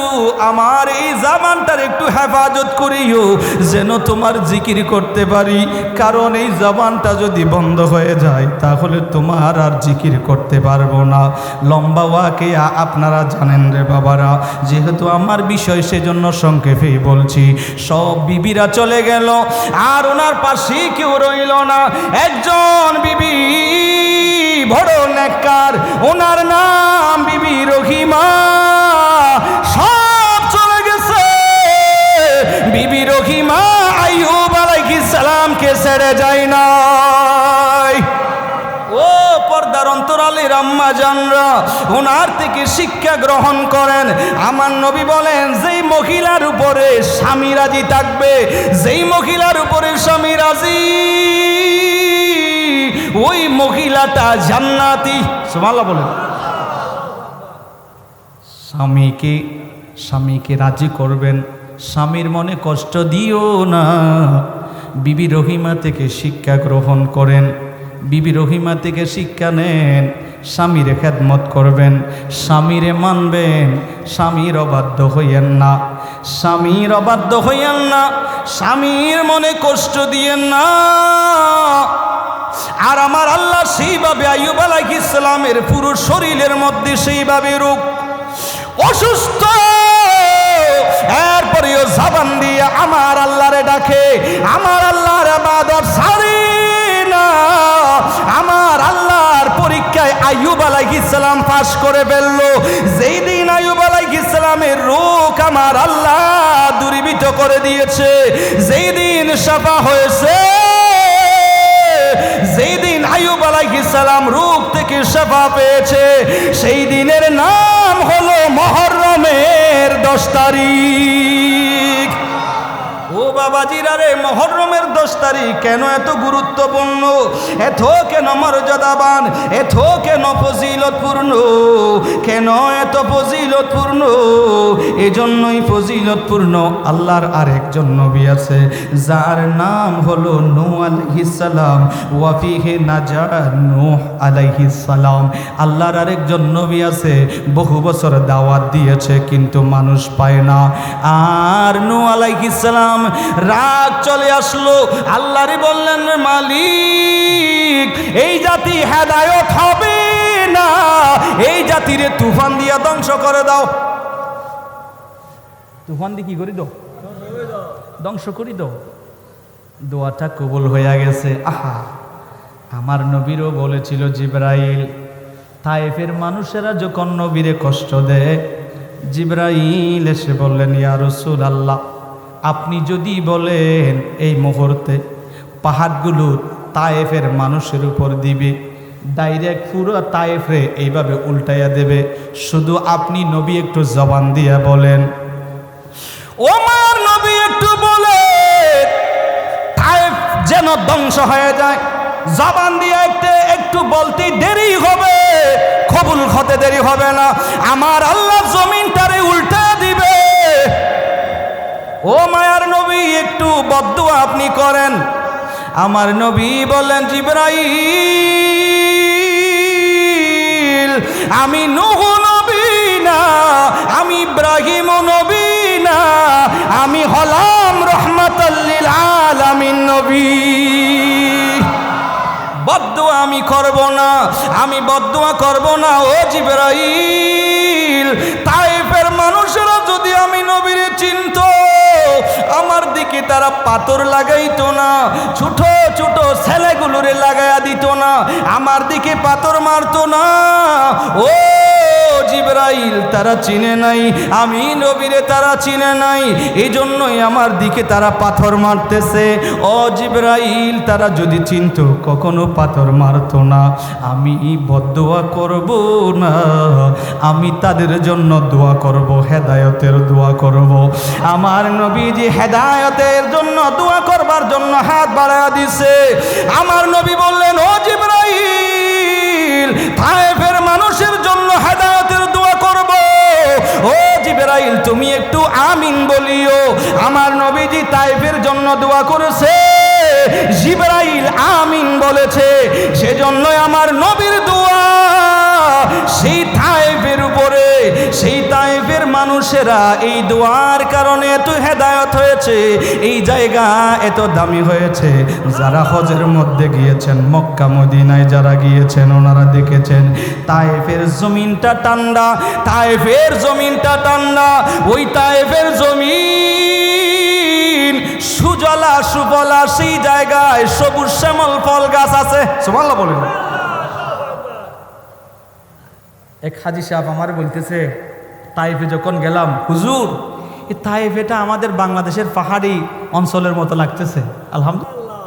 আমার এই জবানটার একটু হেফাজত করিও, যেন তোমার জিকির করতে পারি। কারণ এই জবানটা যদি বন্ধ হয়ে যায় তাহলে তোমার আর জিকির করতে পারবো না। লম্বা ওয়াকিয়া আপনারা জানেন রে বাবারা, যেহেতু আমার বিষয় সেজন্য সংক্ষেপেই বলছি। সব বিবিরা চলে গেল, আর ওনার পাশে কেউ রইল না। একজন বিবি বড় নেককার, ওনার নাম বিবি রহিমা। সব চলে গেছে, বিবি রহিমা আইয়ুব আলাইহিস সালামকে ছেড়ে যায় নাই। ও পর্দার অন্তরালের আম্মা জানরা, ওনার থেকে শিক্ষা গ্রহণ করেন। আমার নবী বলেন, যেই মহিলার উপরে স্বামী রাজি থাকবে, যেই মহিলার উপরে স্বামী রাজি, ওই মহিলাটা জান্নাতি। সুবহানাল্লাহ বলেন। স্বামীকে রাজি করবেন, স্বামীর মনে কষ্ট দিও না। বিবি রহিমা থেকে শিক্ষা গ্রহণ করেন, বিবি রহিমা থেকে শিক্ষা নেন। স্বামীরে খেদমত করবেন, স্বামীরে মানবেন, স্বামীর অবাধ্য হইয়েন না, স্বামীর অবাধ্য হইয়েন না, স্বামীর মনে কষ্ট দিয়েন না। আর আমার আল্লাহ সেইভাবে আইয়ুব আলাইহিস সালামের পুরো শরীরের মধ্যে সেইভাবে রোগ, অসুস্থ, এরপরেও জবান দিয়ে আমার আল্লাহরে ডাকে, আমার আল্লাহর ইবাদত ছাড়ে না। আমার আল্লাহর পরীক্ষায় আইয়ুব আলাইহিস সালাম পাস করে ফেললো। যেই দিন আইয়ুব আলাইহিস সালামের রোগ আমার আল্লাহ দূরীভূত করে দিয়েছে, যেই দিন শাফা হয়েছে, যেই দিন আইয়ুব আলাইহিস সালাম রোগ থেকে শাফা পেয়েছে, সেই দিনের নাম হলো মুহররমের 10 তারিখ। ও বাবাজিরা রে, মুহররমের 10 তারিখ কেন এত গুরুত্বপূর্ণ, এত কেন মর্যাদাবান, এত কেন ফজিলতপূর্ণ, কেন এত ফজিলতপূর্ণ? এজন্যই ফজিলতপূর্ণ। আল্লাহর আরেকজন নবী আছে যার নাম হলো নূহ আলাইহিস সালাম, ওয়া ফিহি নাজা নূহ আলাইহিস সালাম। আল্লাহর আরেকজন নবী আছে, বহু বছর দাওয়াত দিয়েছে কিন্তু মানুষ পায় না। আর নূহ আলাইহিস সালাম রাগ চলে আসলো, আল্লাহরই বললেন, মালিক এই জাতি হেদায়েত হবে না, এই জাতিরে তুফান দিয়া ধ্বংস করে দাও। তুফান দিয়ে কি করি দাও? ধ্বংস করি দাও। দোয়াটা কবুল হয়ে গেছে। আহা, আমার নবীরও বলেছিল জিবরাইল, তায়েফের মানুষেরা যখন নবীরে কষ্ট দেয়, জিবরাইল এসে বললেন, ইয়া রাসূলুল্লাহ, আপনি যদি বলেন এই মুহূর্তে পাহাড়গুলো তায়েফের মানুষের উপর দিবে, ডাইরেক্ট পুরো তায়েফে এইভাবে উল্টাইয়া দেবে, শুধু আপনি নবী একটু জবান দিয়া বলেন, ওমর নবী একটু বলে তায়েফ যেন ধ্বংস হয়ে যায়। জবান দিয়ে একটু বলতে দেরি হবে, কবুল হতে দেরি হবে না, আমার আল্লাহ জমিনটারে উল্টা দিবে। ও মায়ার নবী, একটু বদদুয়া আপনি করেন। আমার নবী বলেন, জিবরাইল, আমি নূহ নবী না, আমি ইব্রাহিম নবী না, আমি হলাম রাহমাতাল লিল আলামিন নবী। বদদুয়া আমি করব না, আমি বদদুয়া করব না। ও জিবরাইল, তায়েফের মানুষেরা যদি আমি নবীরে চিনতো, আমার দিকে তারা পাথর লাগাইতো না, ছোট ছোট ছেলেগুলোরে লাগাইয়া দিত না, আমার দিকে পাথর মারতো না। ও জিবরাইল তারা চিনে নাই, আমি নবীরে তারা চিনে নাই, এই জন্যই আমার দিকে তারা পাথর মারতেছে। ও জিবরাইল তারা যদি চিনতো কখনো পাথর মারতো না। আমি বদদোয়া করব না, আমি তাদের জন্য দোয়া করব, হেদায়েতের দোয়া করব। আমার নবীজি হেদায়েতের জন্য দোয়া করবার জন্য হাত বাড়ায়া দিছে। আমার নবী বললেন, ও জিবরাইল তায়েফের মানুষের জন্য হেদায়েতের দোয়া করব। ও জিবরাইল তুমি একটু আমিন বলিও। আমার নবীজি তায়েফের জন্য দোয়া করেছে, জিবরাইল আমিন বলেছে, সেজন্যই আমার নবীর দোয়া সেই তায়েফের উপরে, সেই তায়েফের মানুষেরা এই দোয়ার কারণে এত হেদায়েত হয়েছে, এই জায়গা এত দামি হয়েছে। যারা হজের মধ্যে গিয়েছেন, মক্কা মদিনায় যারা গিয়েছেন, ওনারা দেখেছেন তায়েফের জমিনটা ঠান্ডা, তায়েফের জমিনটা ঠান্ডা। ওই তায়েফের জমিন সুজলা সুফলা, সেই জায়গায় সবুজ শ্যামল ফল গাছ আছে। সুবহানাল্লাহ বলেন। এক হাজি সাহেব আমার বলতেছে, তায়েফে যখন গেলাম, হুজুর এই তায়েফ এটা আমাদের বাংলাদেশের পাহাড়ি অঞ্চলের মতো লাগতেছে। আলহামদুলিল্লাহ,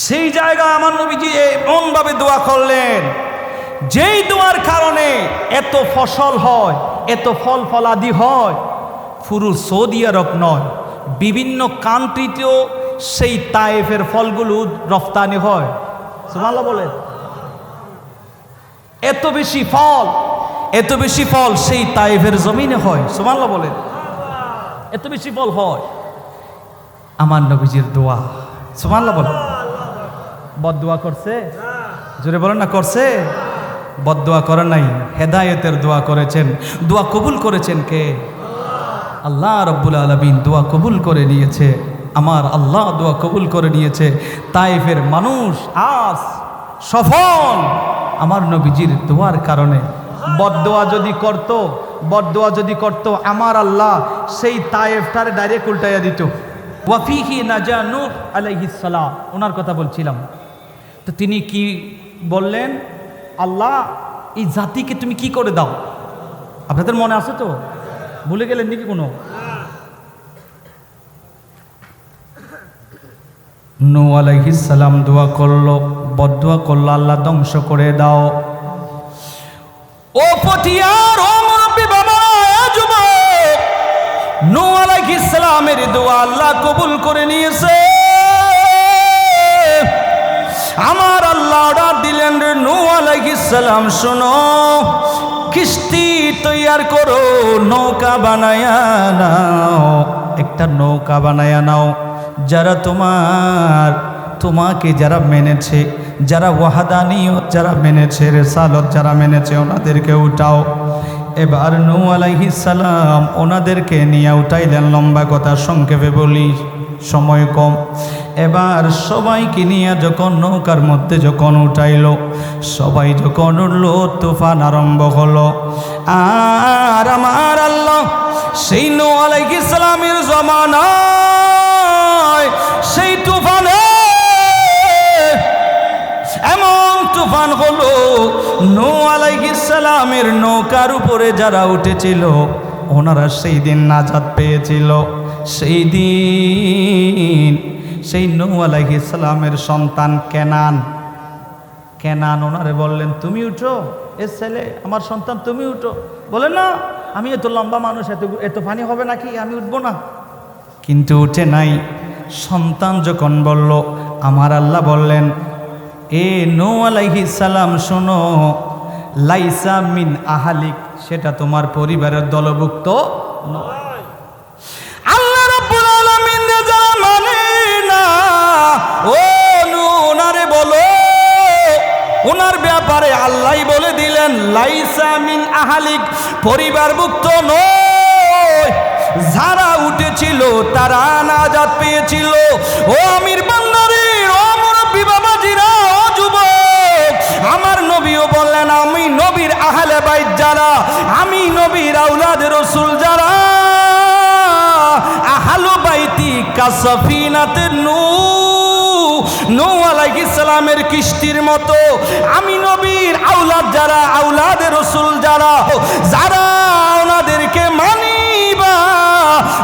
সেই জায়গায় আমার নবীজি এমনভাবে দোয়া করলেন, যেই দোয়ার কারণে এত ফসল হয়, এত ফল ফলাদি হয়। পুরো সৌদি আরব নয়, বিভিন্ন কান্ট্রিতেও সেই তায়েফের ফলগুলো রফতানি হয়। সুবহানাল্লাহ বলেন। এত বেশি ফল, এত বেশি ফল সেই তায়েফের জমিনে হয়। সুবহানাল্লাহ বলেন। এত বেশি ফল হয় আমার নবীজির দোয়া। সুবহানাল্লাহ বলেন। বদদোয়া করছে? জোরে বলেন না করছে? বদদোয়া করে নাই, হেদায়েতের দোয়া করেছেন। দোয়া কবুল করেছেন কে? আল্লাহ রাব্বুল আলামিন দোয়া কবুল করে নিয়েছে। আমার আল্লাহ দোয়া কবুল করে নিয়েছে। তায়েফের মানুষ আজ সফল আমার নবীজির দোয়ার কারণে। বদদোয়া যদি করত, বদদোয়া যদি করত, আমার আল্লাহ সেই তায়েফটারে ডাইরেক্ট উল্টাইয়া দিত। ওয়াফিহি নাজা নূহ আলাইহিস সালাম, ওনার কথা বলছিলাম। তো তিনি কি বললেন, আল্লাহ এই জাতিকে তুমি কি করে দাও? আপনাদের মনে আছে তো? ভুলে গেলেন নাকি কোনো? নূহ আলাইহিস সালাম দোয়া করলো, বদদোয়া করলো, আল্লাহ ধ্বংস করে দাও। ও পটিয়ার, ও মুরব্বি বাবা, যুবক, নূহ আলাইহিস সালামের দোয়া আল্লাহ কবুল করে নিয়েছে। আমার আল্লাহ অর্ডার দিলেন, রে নূহ আলাইহিস সালাম শোনো, কিস্তি তৈয়ার করো, নৌকা বানায়া নাও, একটা নৌকা বানায়া নাও। যারা তোমাকে যারা মেনেছে, যারা ওয়াহাদানিয়ত যারা মেনেছে, রিসালত যারা মেনেছে, ওনাদেরকে উঠাও। এবার নূহ আলাইহিস সালাম ওনাদেরকে নিয়ে উঠাইলেন। লম্বা কথা সংক্ষেপে বলি, সময় কম। এবার সবাইকে নিয়ে যখন নৌকার মধ্যে যখন উঠাইল, সবাই যখন উঠল, তুফান আরম্ভ হলো। আর আমার আল্লাহ সেই নূহ আলাইহিস সালামের জমানায় সেই তুফানে এমন তুফান হলো, নূহ আলাইহিস সালামের নৌকার উপরে যারা উঠেছিল ওনারা সেই দিন নাজাত পেয়েছিল। সেই দিন সেই নূহ আলাইহিস সালামের সন্তান কেনান ওনারে বললেন, তুমি উঠো, এ ছেলে আমার সন্তান, তুমি উঠো। বলে না, আমি এত লম্বা মানুষ, এত পানি হবে নাকি, আমি উঠবো না। কিন্তু উঠে নাই। সন্তান যখন বলল, আমার আল্লাহ বললেন, এ নূহ আলাইহিস সালাম শোনো, লাইসা মিন আহালিক, সেটা তোমার পরিবারের দলভুক্ত নয়। আল্লাহ রাব্বুল আলামিন যারা মানে না, ও নূহ ওনারে বলো, ওনার ব্যাপারে আল্লাহই বলে দিলেন, লাইসা মিন আহালিক, পরিবারভুক্ত নয়। যারা উঠেছিল তারা নাজাত পেয়েছিল। ও আমির বান্দারে, ও মুরব্বি বাবাজিরা, ও যুবক, আমার নবীও বললেন, আমি নবীর আহলে বাইত যারা, আমি নবীর আওলাদ রাসূল যারা, আহলু বাইতি কাসাফিনাতে নূহ আলাইহিস আলাইহিসসালামের কিস্তির মতো আমি নবীর আওলাদ যারা, আওলাদে রাসূল যারা, যারা ওনাদেরকে মানিবা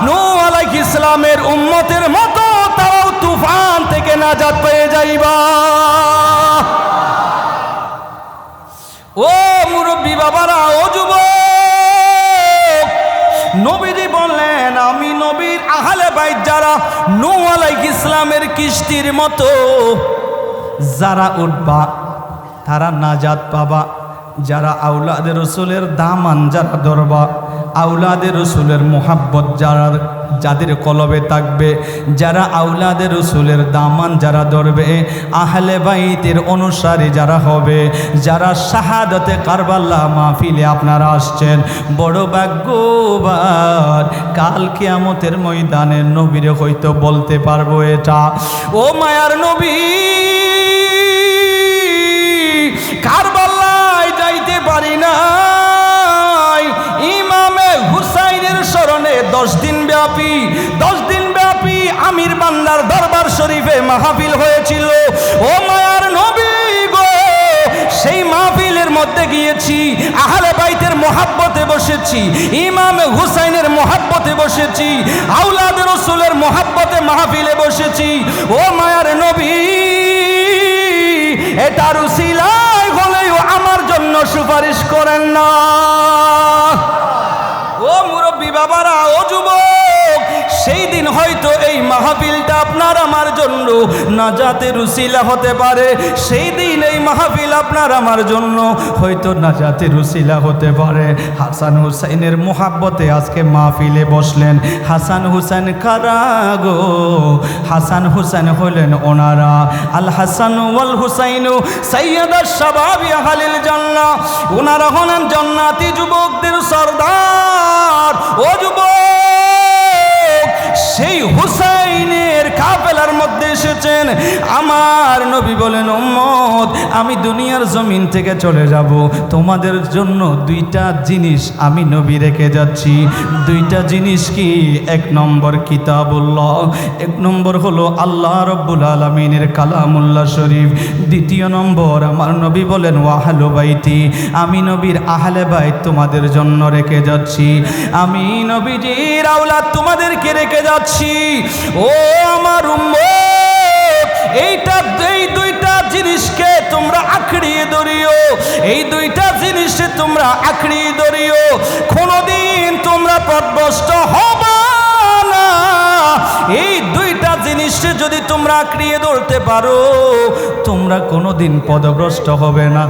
নূহ আলাইহিস সালামের উম্মতের মতো তারাও তুফান থেকে নাজাত পেয়ে যাইবা। ও মুরব্বী বাবারা, ও যুবক, নবীজি বললেন আমি নবীর আহলে বাইত যারা নূহ আলাইহিস সালামের কিস্তির মতো যারা উঠবা তারা নাজাত পাবা। যারা আওলাদে রাসূলের দামান যারা ধরবা, আওলাদে রাসূলের মোহাব্বত যারা যাদের কলবে থাকবে, যারা আওলাদে রাসূলের দামান যারা ধরবে, আহলে বাইতের অনুসারী যারা হবে, যারা শাহাদাতে কারবালা মাহফিলে আপনারা আসছেন, বড় ভাগ্যবান। কাল কিয়ামতের ময়দানে নবীরে হয়তো বলতে পারবো এটা, ও মায়ার নবী কারবালায় যাইতে পারি নাই, ইমামে হুসাইনের স্মরণে 10 দিন ব্যাপী আমির বান্দার দরবার শরীফে মাহফিল হয়েছিল। ও মায়ার নবী গো, সেই মাহফিলের মধ্যে গিয়েছি, আহলে বাইতের মোহাব্বতে বসেছি, ইমামে হুসাইনের মোহাব্বতে বসেছি, আওলাদে রাসূলের মোহাব্বতে মাহফিলে বসেছি। ও মায়ার নবী, এটার উসিলায় হলেও আমার জন্য সুপারিশ করেন না। ও মুরব্বী বাবারা, ও যুবক, সেই দিন হয়তো এই মাহফিলটা আপনার আমার জন্য নাজাতের উসিলা হতে পারে। সেই দিন এই মাহফিল আপনার আমার জন্য হয়তো নাজাতের উসিলা হতে পারে। হাসান হুসাইনের মোহাব্বতে আজকে মাহফিলে বসলেন। হাসান হুসাইন কারা গো? হাসান হুসাইন হলেন ওনারা আল হাসান ওয়াল হুসাইনু সাইয়্যিদুশ শাবাবি আহলিল জান্নাহ। ওনারা হলেন জান্নাতি যুবকদের সরদার। ও যুবক, সেই হুসাইনের কাফেলার মধ্যে এসেছেন। আমার নবী বলেন, উম্মত আমি দুনিয়ার জমিন থেকে চলে যাব, তোমাদের জন্য 2টা জিনিস আমি নবী রেখে যাচ্ছি। 2টা জিনিস কি? 1 নম্বর কিতাবুল্লাহ, 1 নম্বর হলো আল্লাহ রব্বুল আলামিনের কালামুল্লাহ শরীফ। 2 নম্বর আমার নবী বলেন ওয়াহলু বাইতি, আমি নবীর আহলে বাইত তোমাদের জন্য রেখে যাচ্ছি। আমি নবীজির আওলাদ তোমাদেরকে রেখে যাচ্ছি। ও আমার উম্মত, এই 2টা জিনিসকে তোমরা আঁকড়িয়ে ধরিও, এই 2টা জিনিসে তোমরা আঁকড়িয়ে ধরিও। কোনোদিন তোমরা পথভ্রষ্ট হবে না। এই 2টা জিনিসে যদি তোমরা আঁকড়িয়ে ধরতে পারো, তোমরা কোনোদিন পথভ্রষ্ট হবে না।